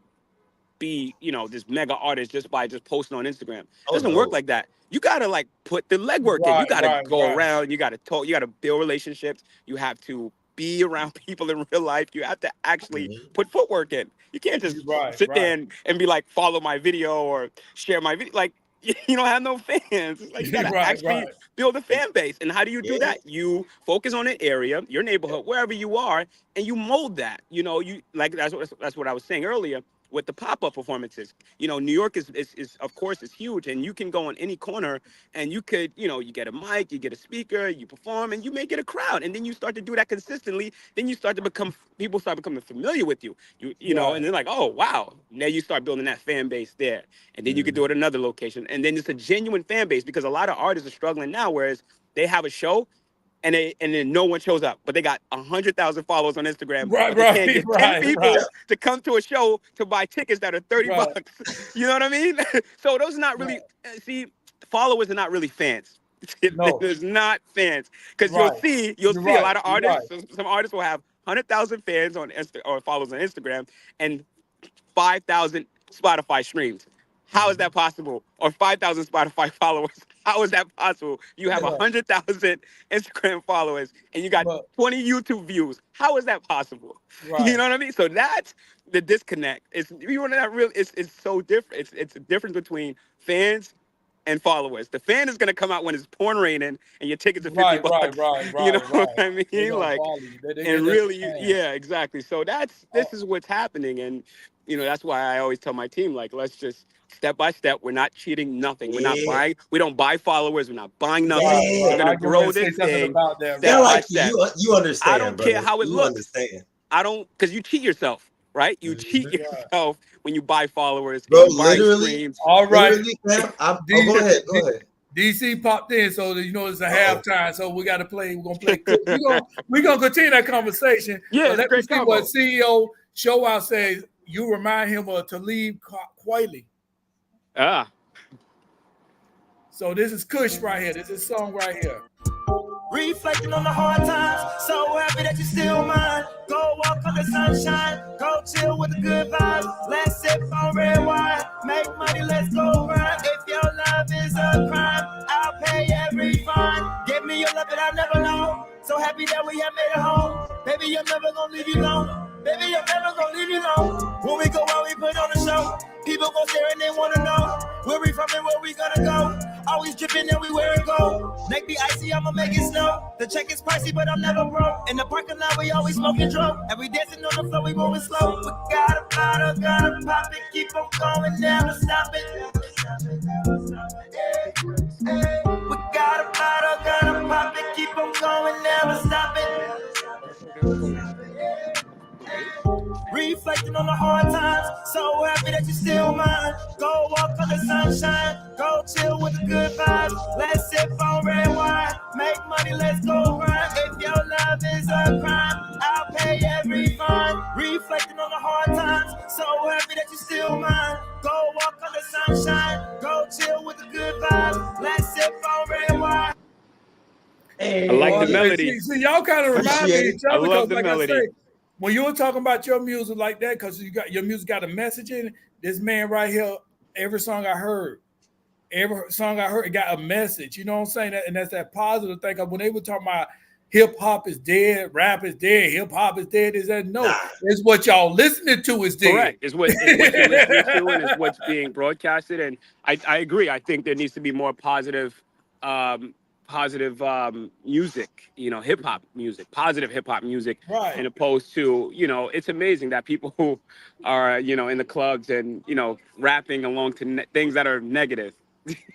be, this mega artist just by just posting on Instagram. It Oh doesn't work no. like that. You gotta like put the legwork in. You Right, gotta right, go right. around. You gotta talk. You gotta build relationships. You have to be around people in real life. You have to actually Mhm. put footwork in. You can't just Right, sit right. there and be like, follow my video or share my video. Like, you don't have no fans. It's like you gotta Right, actually right. build a fan base. And how do you do Yeah. that? You focus on an area, your neighborhood, wherever you are, and you mold that. You like that's what I was saying earlier with the pop-up performances. New York is of course is huge, and you can go on any corner and you could, you get a mic, you get a speaker, you perform, and you may get a crowd, and then you start to do that consistently. Then people start becoming familiar with you, Right. and they're like, oh wow, now you start building that fan base there, and then you could do it at another location, and then it's a genuine fan base because a lot of artists are struggling now, whereas they have a show and then no one shows up, but they got 100,000 followers on Instagram, Right, but they can't right, get 10 right, right, people to come to a show to buy tickets that are 30 right, bucks. You know what I mean? So those are not really, right. see, followers are not really fans. No, There's not fans because you'll right. see You're a right. lot of You're right. artists. Some artists will have 100,000 fans on or followers on Instagram and 5,000 Spotify streams. How is that possible? Or 5,000 Spotify followers. How is that possible? You have Right. 100,000 Instagram followers and you got But 20 YouTube views. How is that possible? right. You know what I mean? So that's the disconnect. It's so different. It's a difference between fans and followers. The fan is gonna come out when it's pouring raining and your tickets are 50 Right, right, bucks. right, You know right, what right. I They're mean? gonna Like, follow you. and That's really, the plan. yeah, exactly. So this is what's happening, and that's why I always tell my team, like, let's just step by step. We're not cheating nothing. We're not Yeah. buying. We don't buy followers. We're not buying nothing. Right, We're right. Yeah. gonna I get ready grow to say this something thing about that, step Sound right. by like step. you I understand, don't brother. care how it You looks. understand. I don't, because you cheat yourself, right? You cheat Mhm. Right. yourself when you buy followers and Bro, you buy literally, streams. All right. fam. D, Go ahead. D, Go ahead. DC popped in, so it's a Uh-oh. halftime. So we got to play. We're gonna play. We're gonna continue that conversation. Yeah, But it's a let me great see what combo. CEO Showout says. You remind him of Talib Kweli. Ah, So this is Kush right here. This is song right here. Reflecting on the hard times, so happy that you still mine. Go walk on the sunshine, go chill with the good vibes. Let's sip on red wine, make money, let's go grind. If your love is a crime, I'll pay every fine. Give me your love that I never known. So happy that we have made it home. Baby, I'm never gonna leave you alone. Baby, I'm never gonna leave you alone. When we go out, we put on a show. People gon' stare and they wanna know where we from and where we gonna go. Always dripping everywhere it go. Neck be icy, I'ma make it snow. The check is pricey, but I'm never broke. In the parking lot, we always smoking dope. And we dancing on the floor, we moving slow. We got a bottle, gotta pop it, keep on going, never stop it. We got a bottle, gotta pop it, keep on going, never stop it. Reflecting on the hard times, so happy that you still mine. Go walk on the sunshine, go chill with the good vibes. Let's sip on red wine, make money, let's go grind. If your love is a crime, I'll pay every fine. Reflecting on the hard times, so happy that you still mine. Go walk on the sunshine, go chill with the good vibes. Let's sip on red wine. I like the melody. See, y'all kind of remind me of each other. I love the like melody. I say, when you were talking about your music like that, because you got your music got a message in it. This man right here, every song I heard, it got a message. You know what I'm saying? And that's that positive thing. When they were talking about hip hop is dead, rap is dead, hip hop is dead, is that no? It's what y'all listening to is dead. Correct. It's what you're listening to, and it's what's being broadcasted. And I agree. I think there needs to be more positive music, hip hop music, positive hip hop music, right? And opposed to, it's amazing that people who are, in the clubs and, rapping along to things that are negative.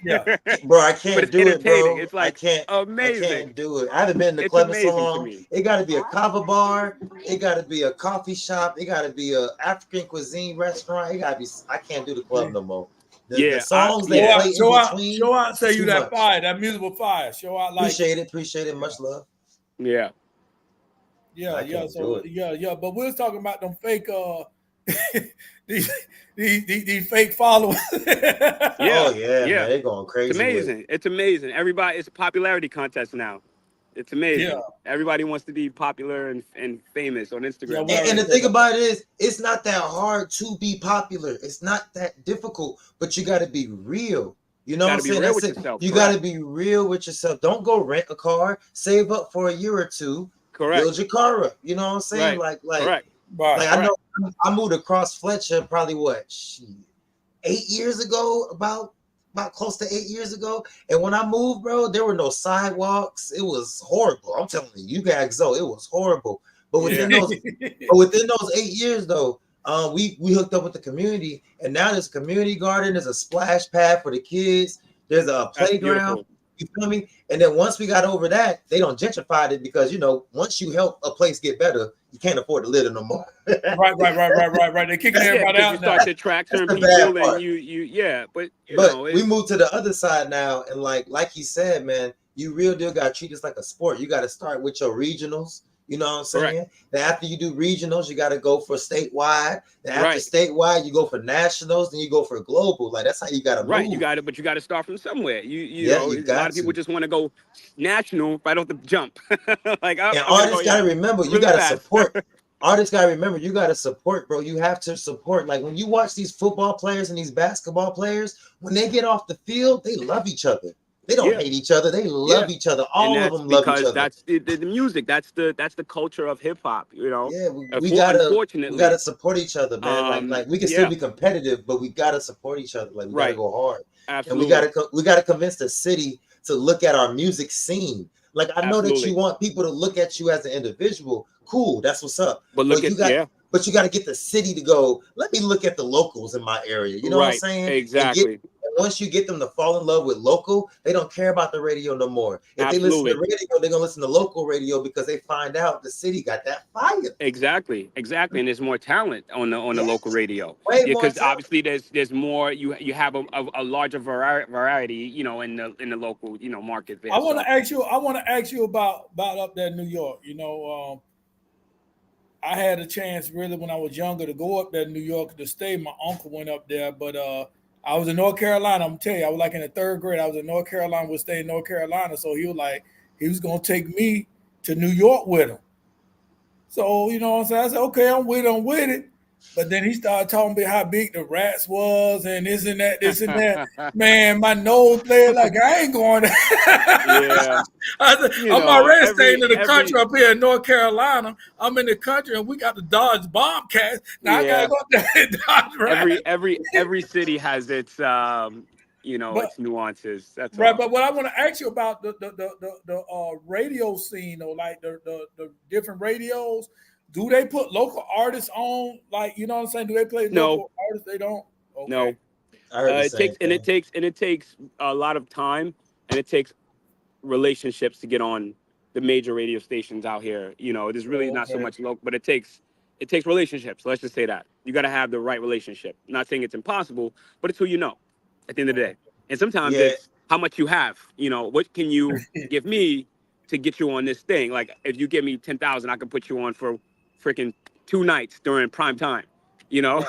Yeah, bro, I can't do it, bro. It's like amazing. I can't do it. I haven't been in the club in so long. It got to be a kava bar. It got to be a coffee shop. It got to be a African cuisine restaurant. It got to be. I can't do the club no more. The songs they play in between. Show out, say you that fire, that musical fire. Show out, like appreciate it. Much love. Yeah. So but we was talking about them fake these fake followers. Man, they're going crazy. It's amazing. Everybody, it's a popularity contest now. It's amazing. Yeah. Everybody wants to be popular and famous on Instagram. And the thing about it is, it's not that hard to be popular. It's not that difficult, but you got to be real. You know what I'm saying? You got to be real with yourself. Don't go rent a car. Save up for a year or two. Correct. Build your car up. You know what I'm saying? Right. Correct. I know I moved across Fletcher probably 8 years ago, about close to 8 years ago. And when I moved, bro, there were no sidewalks. It was horrible. I'm telling you guys, though, it was horrible. But within those 8 years, though, we hooked up with the community, and now there's a community garden, there's a splash pad for the kids, there's a playground. You feel me? And then once we got over that, they don't gentrify it because once you help a place get better, you can't afford to live it no more. Right. They're kicking everybody out. You start to attract certain people, and but we moved to the other side now, and like he said, man, you real deal got to treat this like a sport. You got to start with your regionals. You know what I'm saying? Correct. Then after you do regionals, you got to go for statewide. Then after statewide, you go for nationals. Then you go for global. Like that's how you got to move. Right. You got to start from somewhere. A lot of people just want to go national right off the jump. Artists got to remember, you got to support. Artists got to remember, you got to support, bro. You have to support. Like when you watch these football players and these basketball players, when they get off the field, they love each other. They don't hate each other. They love each other. All of them love each other. That's the music. That's the culture of hip hop. Yeah, we gotta support each other, man. Like we can still be competitive, but we gotta support each other. Like we gotta go hard. Absolutely. And we gotta convince the city to look at our music scene. Like I know that you want people to look at you as an individual. Cool, that's what's up. But But you got to get the city to go, let me look at the locals in my area. You know what I'm saying? Exactly. And once you get them to fall in love with local, they don't care about the radio no more. If they listen to radio, they're going to listen to local radio because they find out the city got that fire. Exactly. And there's more talent on the local radio. Because obviously there's more, you have a larger variety, in the local, market there. I want to ask you about up there in New York. I had a chance really when I was younger to go up there to New York to stay. My uncle went up there, but I was in North Carolina. I'm telling you, I was like in the third grade. I was in North Carolina, would stay in North Carolina. So he was going to take me to New York with him. So, you know what I'm saying? I said, okay, I'm with it. But then he started talking about how big the rats was and this and that. Man, my nose played like I ain't going there. Yeah. I'm already staying in the country up here in North Carolina. I'm in the country and we got the Dodge Bombcats. Now I gotta go there and Dodge rats. Every city has its you know, But its nuances. That's right, all. but what I want to ask you about the radio scene, or like the different radios, do they put local artists on? Like, you know what I'm saying? Do they play No, local artists? They don't. Okay. no. I heard the same thing. It takes a lot of time, and it takes relationships to get on the major radio stations out here. You know, there's really not so Okay. much local, but it takes relationships. Let's just say that you got to have the right relationship. Not saying it's impossible, but it's who you know at the end of the day. And sometimes Yeah, it's how much you have. You know, what can you give me to get you on this thing? Like, if you give me 10,000, I can put you on for freaking 2 nights during prime time. You know,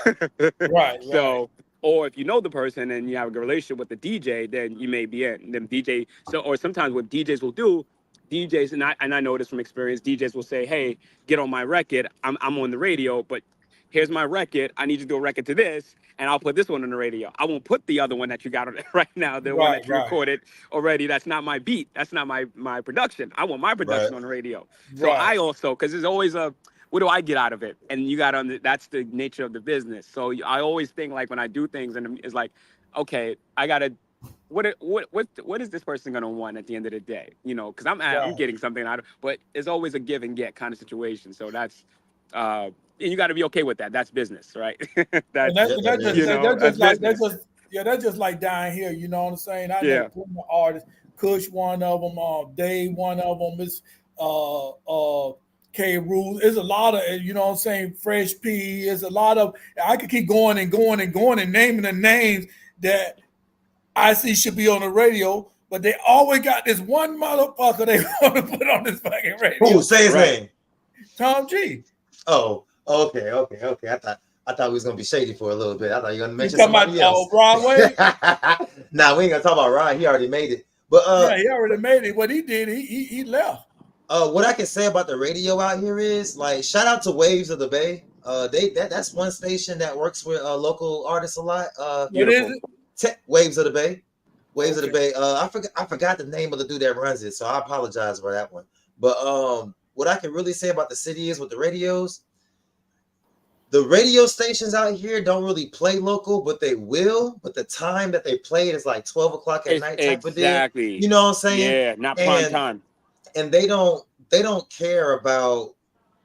Right. so. Or if you know the person and you have a good relationship with the DJ, then you may be in. Then DJ. So, or sometimes what DJs will do, DJs, and I know this from experience, DJs will say, "Hey, get on my record. I'm on the radio, but here's my record. I need you to do a record to this, and I'll put this one on the radio. I won't put the other one that you got on it right now, the one that you Right. recorded already. That's not my beat. That's not my production. I want my production right. on the radio. So Right. I also, because there's always a, what do I get out of it? And you got on, that's the nature of the business. So I always think, like, when I do things, and it's like, okay, I gotta, what is this person gonna want at the end of the day? You know, because I'm Right. getting something out of, but it's always a give and get kind of situation. So that's, and you got to be okay with that. That's business, right? And That's, Is. that's business. that's just like down here. You know what I'm saying? I know Yeah. plenty of artists. Kush, one of them. Dave, one of them. It's K. Rule. There's a lot of, you know what I'm saying, Fresh P. There's a lot of, I could keep going and going and going and naming the names that I see should be on the radio, but they always got this one motherfucker they want to put on this fucking radio. Who say his name? Tom G. Oh, okay. I thought we was gonna be shady for a little bit. I thought you were gonna You mention talking somebody about else. Broadway? Nah, we ain't gonna talk about Ryan. He already made it. But Yeah, he already made it. What he did, he left. what I can say about the radio out here is, like, shout out to Waves of the Bay. That's one station that works with local artists a lot. What is it? Waves of the Bay. Waves of the Okay. Bay. I forgot the name of the dude that runs it, so I apologize for that one. But what I can really say about the city is with the radios, the radio stations out here don't really play local, but they will. But the time that they play it is like 12 o'clock at night type of deal. Exactly. You know what I'm saying? Yeah, not prime time. And they don't care about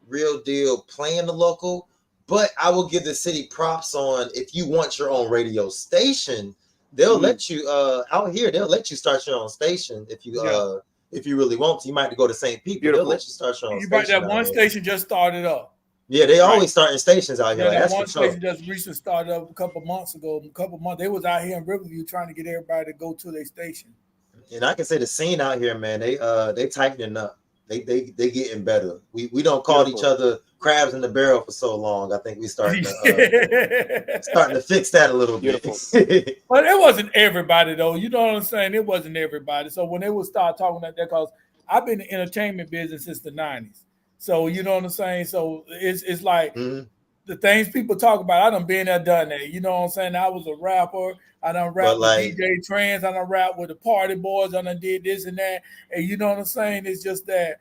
real deal playing the local. But I will give the city props on, if you want your own radio station, they'll let you out here. They'll let you start your own station if you really want to. You might have to go to St. Pete, but they'll let you start your own You station. that one station just started up. Yeah, they always starting stations out here. Yeah, Like, that that's one for sure. station just recently started up a couple months ago. They was out here in Riverview trying to get everybody to go to their station. And I can say the scene out here, man, they tightening up. They getting better. We don't call each other crabs in the barrel for so long. I think we starting to fix that a little bit. But it wasn't everybody though. You know what I'm saying? It wasn't everybody. So when they would start talking like that, because I've been in the entertainment business since the 90s. So you know what I'm saying? So it's like the things people talk about, I done been there, done that. You know what I'm saying? I was a rapper. I done rapped with DJ Trans. I done rapped with the Party Boys. I done did this and that. And you know what I'm saying? It's just that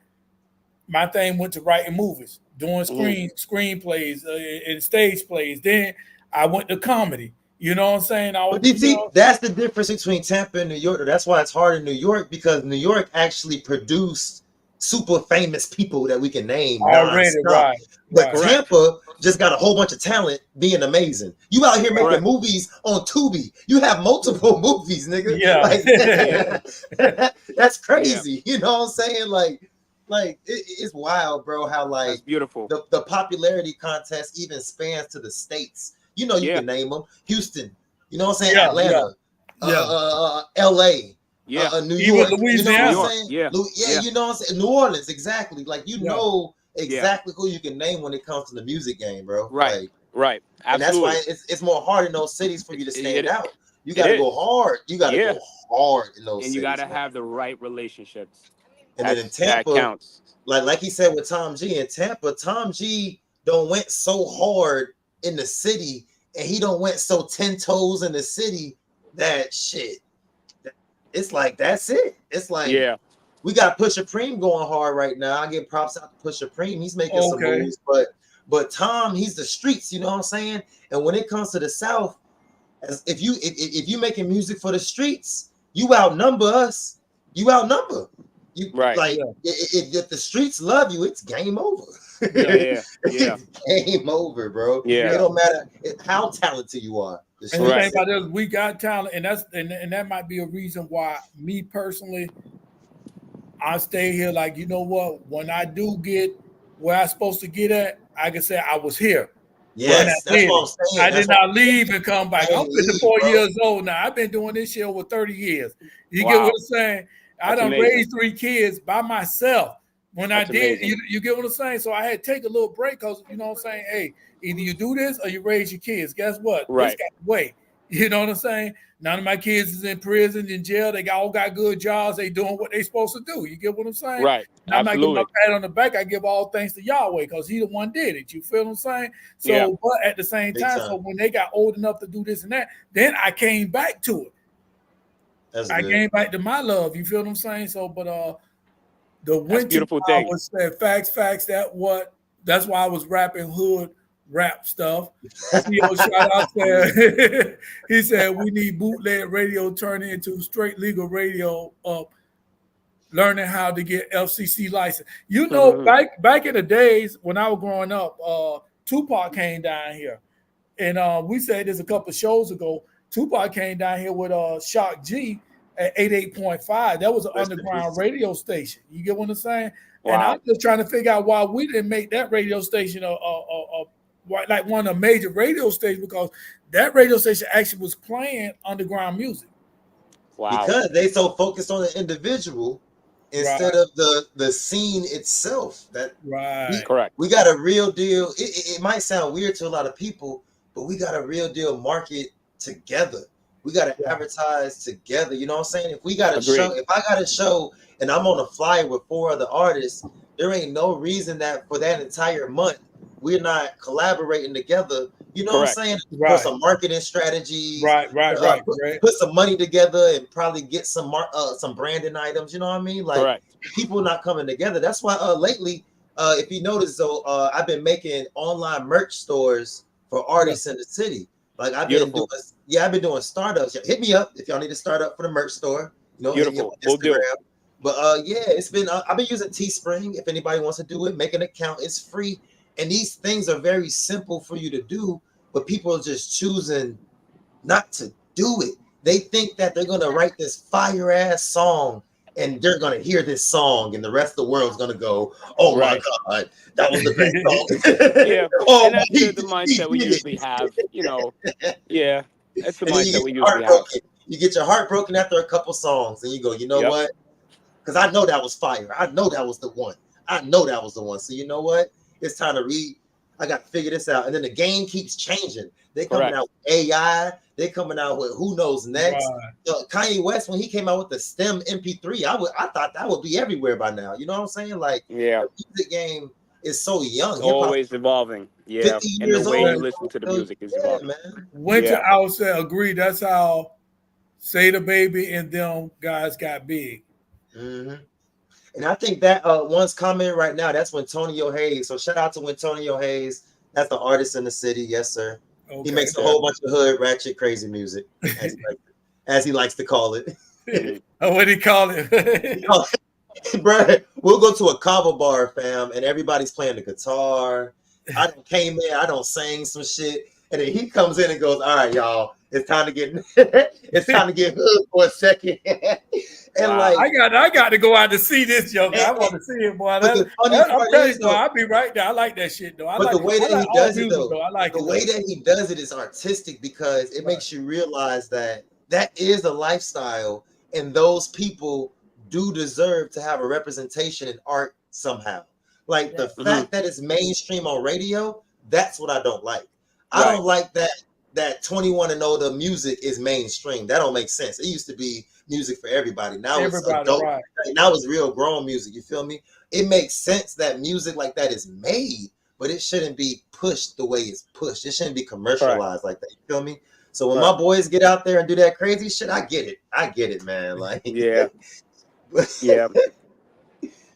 my thing went to writing movies, doing screenplays and stage plays. Then I went to comedy. You know what I'm saying? That's the difference between Tampa and New York. That's why it's hard in New York, because New York actually produced super famous people that we can name already, right? But Tampa just got a whole bunch of talent being amazing. You out here making movies on Tubi. You have multiple movies, nigga. Yeah, like, that's crazy. Yeah. You know what I'm saying? Like it's wild, bro. How like that's beautiful. The popularity contest even spans to the states. You know, you can name them. Houston. You know what I'm saying? Atlanta. LA. New York. Louisiana. You know what I'm saying? You know what I'm saying? New Orleans, exactly. Like, you know exactly who you can name when it comes to the music game, bro. Right. Like, right. And Absolutely. that's why it's more hard in those cities for you to stand out. You got to go hard. You got to go hard in those cities. And you got to have the right relationships. And then in Tampa, that counts. Like he said with Tom G, in Tampa, Tom G don't went so hard in the city, and he don't went so 10 toes in the city that shit. It's like, that's it. It's like, we got Pusha Preem going hard right now. I give props out to Pusha Preem. He's making some moves, but Tom, he's the streets, you know what I'm saying? And when it comes to the South, As if you making music for the streets, you outnumber us. You outnumber. You Right. like if the streets love you, it's game over. Yeah. It's game over, bro. Yeah. It don't matter how talented you are. The And the Right. thing about this, we got talent, and that might be a reason why me personally, I stay here. Like, you know what? When I do get where I'm supposed to get at, I can say I was here. Yes, that's what I'm saying. I did not leave and come back. I'm 54 bro. years old now. I've been doing this shit over 30 years. You Wow. get what I'm saying? I That's done amazing. raised 3 kids by myself. When That's I did, amazing. you get what I'm saying? So I had to take a little break because, you know what I'm saying? Hey, either you do this or you raise your kids. Guess what? Right. This got to wait. You know what I'm saying? None of my kids is in prison, in jail. They all got good jobs. They doing what they supposed to do. You get what I'm saying? Right. And I'm not giving my Absolutely. pat on the back. I give all thanks to Yahweh because he the one did it. You feel what I'm saying? So, Yeah. but at the same Big time, time. so when they got old enough to do this and that, then I came back to it. That's I good. came back to my love. You feel what I'm saying? So, but the winter beautiful I thing. was saying facts. That's why I was rapping hood rap stuff. CEO shout out there. He said we need bootleg radio turning into straight legal radio. Learning how to get FCC license. You know, back in the days when I was growing up, Tupac came down here, and we said this a couple of shows ago. Tupac came down here with Shock G at 88.5. That was an Rest in underground peace. radio station. You get what I'm saying? Wow. And I'm just trying to figure out why we didn't make that radio station like one of the major radio stations, because that radio station actually was playing underground music. Wow. Because they so focused on the individual instead of the scene itself. That Correct. we got a real deal. It might sound weird to a lot of people, but we got a real deal market together. We got to advertise together. You know what I'm saying? If we got a show, if I got a show and I'm on a flyer with 4 other artists, there ain't no reason that for that entire month we're not collaborating together. You know what I'm saying? For some marketing strategies. Right. Put some money together and probably get some branding items. You know what I mean? Like people not coming together. That's why lately, if you notice, though, I've been making online merch stores for artists in the city. Like I've been doing startups. Hit me up if y'all need to start up for the merch store. You know, Beautiful. We'll do it. But it's been I've been using Teespring. If anybody wants to do it, make an account. It's free. And these things are very simple for you to do, but people are just choosing not to do it. They think that they're gonna write this fire ass song and they're gonna hear this song and the rest of the world's gonna go, "Oh my God, that was the best song." And that's the mindset we usually have. You know, that's the mindset we usually have. You get your heart broken after a couple songs, and you go, "You know what? Because I know that was fire. I know that was the one. I know that was the one. So you know what? It's time to read. I got to figure this out." And then the game keeps changing. They coming out with AI. They coming out with who knows next. Kanye West, when he came out with the STEM MP3, I thought that would be everywhere by now. You know what I'm saying? Like, the music game is so young. Always evolving. Yeah. And the way you listen to the music is evolving. Man. Winter, I would say, agree. That's how Say the Baby and them guys got big. Mm-hmm. And I think that one's coming right now. That's Wintonio Hayes. So shout out to Wintonio Hayes. That's the artist in the city. Yes, sir. He makes a whole bunch of hood, ratchet, crazy music, as he likes to call it. What do you call it? Bro, we'll go to a kava bar, fam, and everybody's playing the guitar. I came in, I don't sing some shit, and then he comes in and goes, "All right, y'all, it's time to get hood for a second." And like, I got to go out to see this joker. I want to see it, boy. I'm telling you, I'll be right there. I like that shit, though. But the way that he does it, though, I like the way that he does it is artistic, because it makes you realize that is a lifestyle, and those people do deserve to have a representation in art somehow. Like the fact that it's mainstream on radio, that's what I don't like. I don't like that 21 and older music is mainstream. That don't make sense. It used to be music for everybody. Now it's adult. Right. Now it's real grown music. You feel me? It makes sense that music like that is made, but it shouldn't be pushed the way it's pushed. It shouldn't be commercialized like that. You feel me? So when my boys get out there and do that crazy shit, I get it. I get it, man. Like,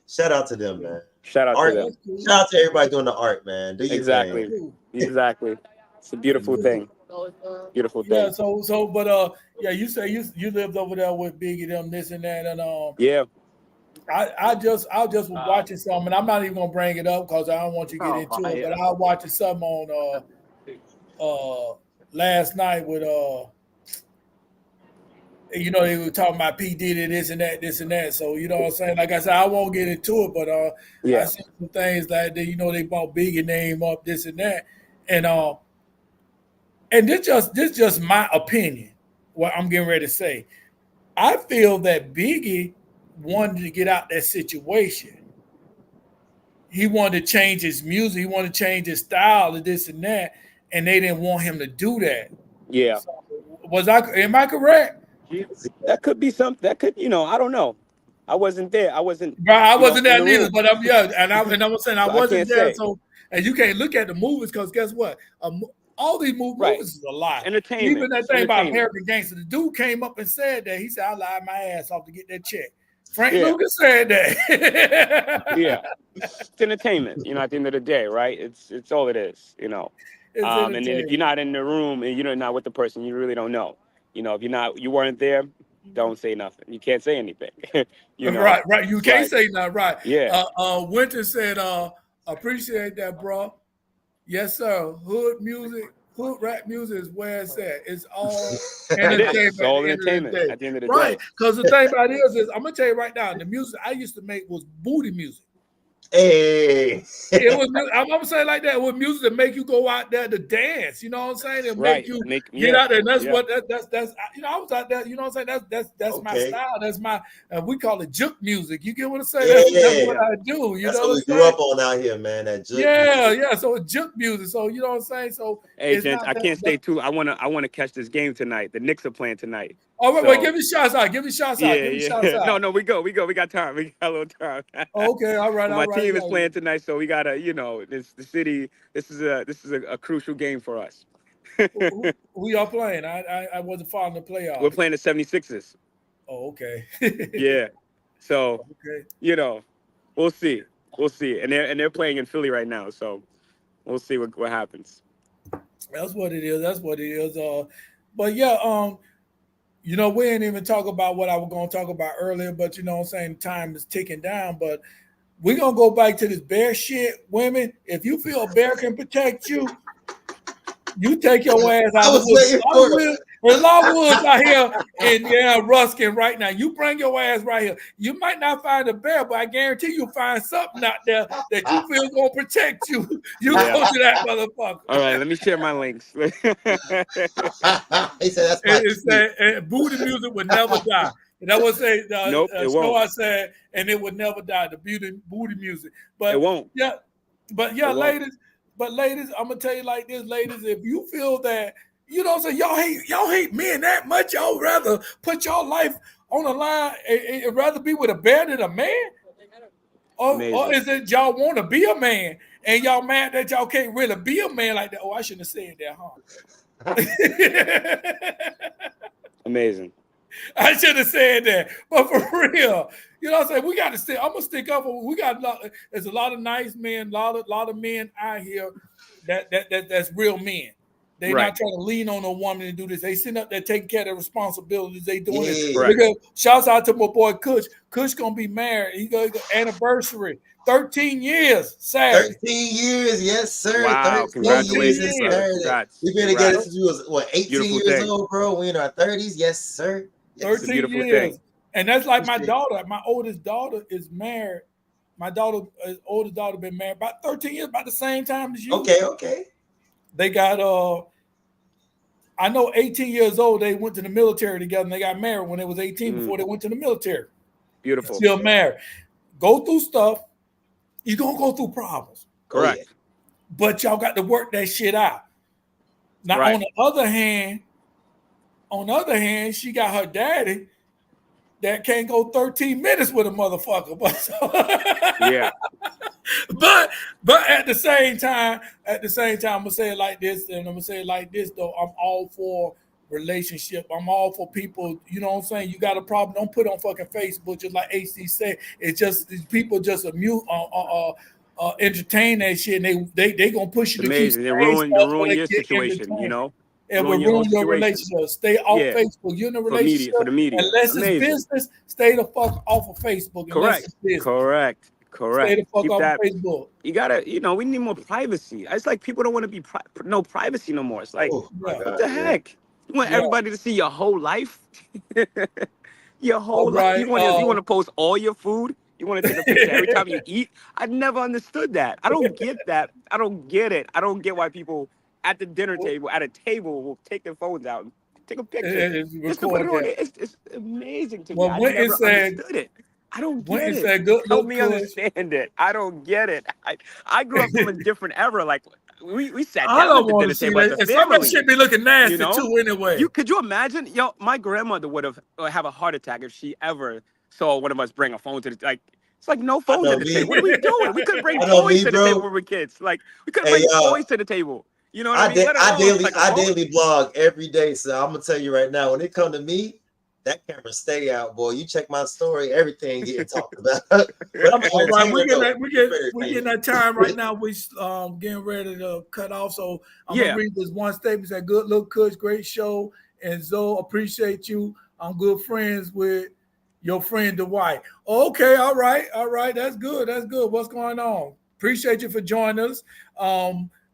shout out to them, man. Shout out to them. Shout out to everybody doing the art, man. Do your thing. Exactly. It's a beautiful thing. Beautiful Yeah, thing. but yeah, you say you lived over there with Biggie, them, this and that, and Yeah. I just was watching something, and I'm not even gonna bring it up because I don't want you to get into it. But I was watching something on last night with you know, they were talking about P Diddy, this and that. So you know what I'm saying. Like I said, I won't get into it, but I Yeah. see some things like that. You know, they brought Biggie name up, this and that, and this just my opinion. What I'm getting ready to say, I feel that Biggie wanted to get out that situation. He wanted to change his music. He wanted to change his style and this and that, and they didn't want him to do that. Yeah. So, am I correct? That could be something. That could, I don't know. I wasn't there. I wasn't. I wasn't in there the neither, room. but I was saying I So I wasn't can't there. say. So, and you can't look at the movies because guess what? All these Right. movies is a lie. Entertainment. Even that It's thing about entertainment. American Gangster, the dude came up and said that. He said, "I lied my ass off to get that check." Frank Yeah. Lucas said that. Yeah. It's entertainment. At the end of the day, right? It's all it is. It's And then if you're not in the room and you're not with the person, you really don't know. If you weren't there, don't say nothing. You can't say anything. Right. You can't say nothing. Right. Yeah. Winter said, "Appreciate that, bro." Yes, sir. Hood rap music is where it's at. It's all entertainment. It's all at entertainment the at the end of the right. day. Because the thing about it is I'm gonna tell you right now, the music I used to make was booty music. Hey, It was. I'm saying like that. It was music that make you go out there to dance. You know what I'm saying? It make you get out there. And that's what that's. I was out there. You know what I'm saying? That's my style. That's my. We call it juke music. You get what I'm saying? That's what I do. That's what we grew up on out here, man. That juke. Yeah. So it's juke music. So you know what I'm saying? So hey, gents, I can't stay too. I wanna catch this game tonight. The Knicks are playing tonight. Oh wait, give me shots out. Give me shots out. Give me shots out. No, we go. We got time. We got a little time. Okay, all right. My team is playing tonight, so we gotta. This the city. This is a crucial game for us. We are playing. I wasn't following the playoffs. We're playing the 76ers. Oh, okay. Yeah. So okay. We'll see. And they're playing in Philly right now, so we'll see what happens. That's what it is. But yeah, we ain't even talk about what I was gonna talk about earlier, but you know what I'm saying, time is ticking down. But we're gonna go back to this bear shit. Women, if you feel a bear can protect you, you take your ass out of the Longwoods out here in Ruskin right now. You bring your ass right here. You might not find a bear, but I guarantee you'll find something out there that you feel gonna protect you. You go to that motherfucker. All right, let me share my links. He said that's my booty music would never die. And that was say nope, it won't. I said, and it would never die. The booty music, but it won't. Yeah, but yeah, ladies. But ladies, I'm gonna tell you like this, ladies. If you feel that y'all hate men that much, y'all rather put y'all life on the line and rather be with a bear than a man, or is it y'all want to be a man and y'all mad that y'all can't really be a man like that? Oh, I shouldn't have said that, huh? Amazing. I should have said that, but for real, you know what I'm saying? We got to stick. I'm gonna stick up. We got there's a lot of nice men, lot of men out here that's real men. They're not trying to lean on a woman to do this. They sitting up there taking care of their responsibilities. They doing it. Right. Because shouts out to my boy Kush. Kush gonna be married. He got anniversary. 13 years. Saturday. 13 years, yes, sir. Wow, congratulations. We've been together since we was 18 beautiful years thing. old, bro. We in our 30s, yes, sir. Yes. 13 years. Thing. And that's like my daughter. My oldest daughter is married. My oldest daughter been married about 13 years, about the same time as you. Okay. They got I know 18 years old, they went to the military together and they got married when they was 18 before they went to the military. Beautiful. Still married. Go through stuff. You're gonna go through problems. Correct. But y'all got to work that shit out. Now, on the other hand, she got her daddy that can't go 13 minutes with a motherfucker. But at the same time, I'm gonna say it like this, and I'm gonna say it like this though. I'm all for relationship. I'm all for people. You know what I'm saying? You got a problem? Don't put it on fucking Facebook. Just like AC said, it's just people just entertain that shit. And they gonna push you. Amazing. They ruin your situation. You know. It will your whole ruin your situation. relationship. Stay off Yeah. Facebook. You're in a For relationship. the media. Unless Amazing. it's business, stay the fuck off of Facebook. Unless it's business. Correct. Stay the fuck Keep off that. of Facebook. You gotta, we need more privacy. It's like people don't want to be no privacy no more. It's like, Oh my Yeah. what God, the man. heck? You want Yeah. everybody to see your whole life? Your whole All life. right. You want to post all your food? You want to take a picture every time you eat? I never understood that. I don't get that. I don't get it. I don't get why people at the dinner table, at a table, will take their phones out and take a picture just to put it on there. It's amazing to me. Well, I when never it said- understood it. I don't when get it it. said good Help look, me Kush. understand it. I don't get it. I grew up from a different era. Like we sat I down don't at the want dinner to see table as that. a And some of that family. shit be looking nasty You know? too. Anyway, Could you imagine? Yo, my grandmother would have a heart attack if she ever saw one of us bring a phone to the it's like no phones know at the me. table. What are we doing? We couldn't bring I know toys me, to the bro. table when we were kids. Like we couldn't Hey, bring toys to the table. You know what I mean? Let I alone like a phone. daily blog every day, so I'm gonna tell you right now. When it come to me, that camera stay out, boy. You check my story, everything getting talked about. But I'm all right, entertainer, we though. getting that time right now. We getting ready to cut off. So I'm gonna read this one statement. That good look, Kush, great show, and Zoe, appreciate you. I'm good friends with your friend Dwight. Okay, all right, that's good. What's going on? Appreciate you for joining us.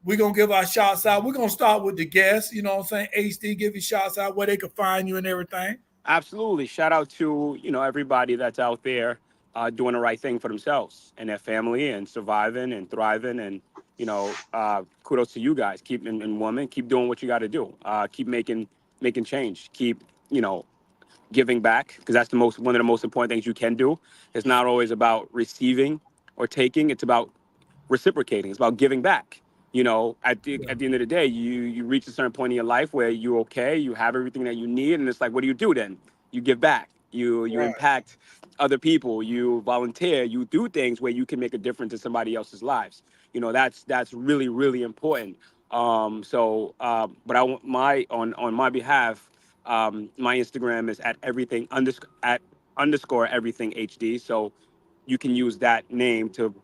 We're gonna give our shouts out. We're gonna start with the guests. You know what I'm saying? HD, give you shouts out where they can find you and everything. Absolutely. Shout out to, everybody that's out there doing the right thing for themselves and their family and surviving and thriving. And, kudos to you guys. And women, keep doing what you got to do. Keep making change. Keep, giving back, because that's one of the most important things you can do. It's not always about receiving or taking. It's about reciprocating. It's about giving back. At the end of the day, you reach a certain point in your life where you're okay, you have everything that you need, and it's like, what do you do then? You give back. You impact other people. You volunteer. You do things where you can make a difference in somebody else's lives. That's really, really important. But I want on my behalf, my Instagram is at _everything HD. So you can use that name to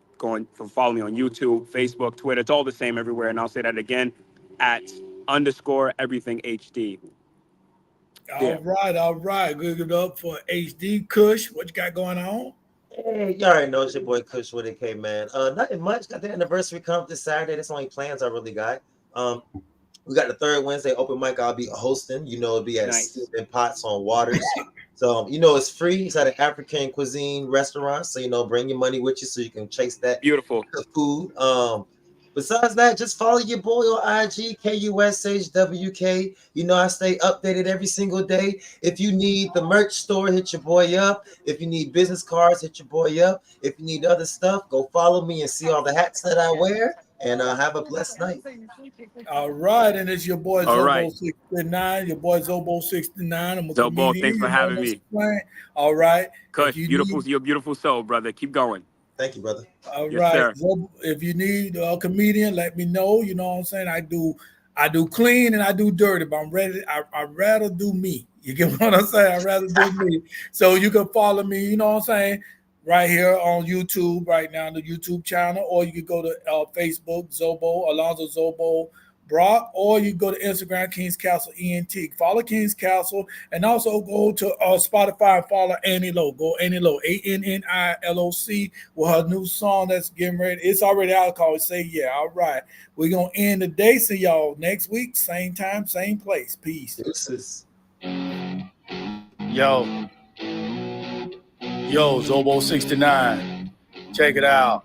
follow me on YouTube, Facebook, Twitter. It's all the same everywhere. And I'll say that again, at _everything HD. All right. Good it up for HD. Kush, what you got going on? Hey, you already know it's your boy Kush with it, K man. Nothing much. Got the anniversary coming this Saturday. That's the only plans I really got. We got the third Wednesday open mic. I'll be hosting. It'll be at Steven Pots on Waters. So it's free. It's at an African cuisine restaurant. So bring your money with you so you can chase that beautiful food. Besides that, just follow your boy on IG, KUSHWK. I stay updated every single day. If you need the merch store, hit your boy up. If you need business cards, hit your boy up. If you need other stuff, go follow me and see all the hats that I wear. And have a blessed night. All right, and it's your boy Zobo69. Your boy Zobo69. I'm a Zobo, comedian. thanks for having me. All right. Kush, you're a beautiful soul, brother. Keep going. Thank you, brother. All yes, right. Sir. Zobo, if you need a comedian, let me know. You know what I'm saying? I do clean and I do dirty, but I'm ready. I'd rather do me. You get what I'm saying? I'd rather do me. So you can follow me, you know what I'm saying? Right here on YouTube right now, the YouTube channel, or you could go to Facebook, Zobo, Alonzo Zobo Brock, or you go to Instagram, King's Castle ENT. Follow King's Castle, and also go to Spotify and follow Annie Low. Go Annie Low, ANNILOC, with her new song that's getting ready. It's already out called Say Yeah. All right. We're going to end the day. See y'all next week, same time, same place. Peace. Deuces. Yo, Zobo69, check it out.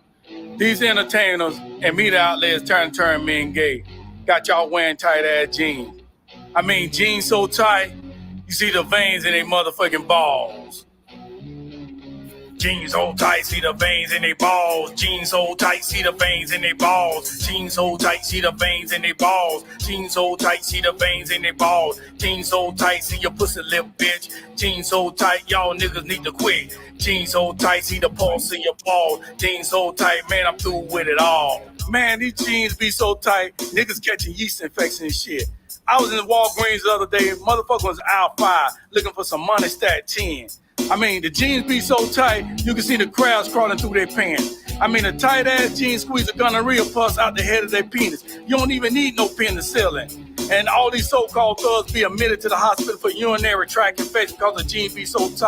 These entertainers and media outlets turn men gay. Got y'all wearing tight ass jeans. I mean, jeans so tight, you see the veins in their motherfucking balls. Jeans so tight, see the veins in their balls. Jeans so tight, see the veins in their balls. Jeans so tight, see the veins in their balls. Jeans so tight, see the veins in their balls. Jeans so tight, see your pussy lip, bitch. Jeans so tight, y'all niggas need to quit. Jeans so tight, see the pulse in your balls. Jeans so tight, man, I'm through with it all. Man, these jeans be so tight, niggas catching yeast infection and shit. I was in the Walgreens the other day, motherfucker was aisle 5 looking for some money stat 10. I mean, the jeans be so tight, you can see the crowds crawling through their pants. I mean, a tight-ass jeans squeeze a gonorrhea pus out the head of their penis. You don't even need no penicillin. And all these so-called thugs be admitted to the hospital for urinary tract infection because the gene be so toxic.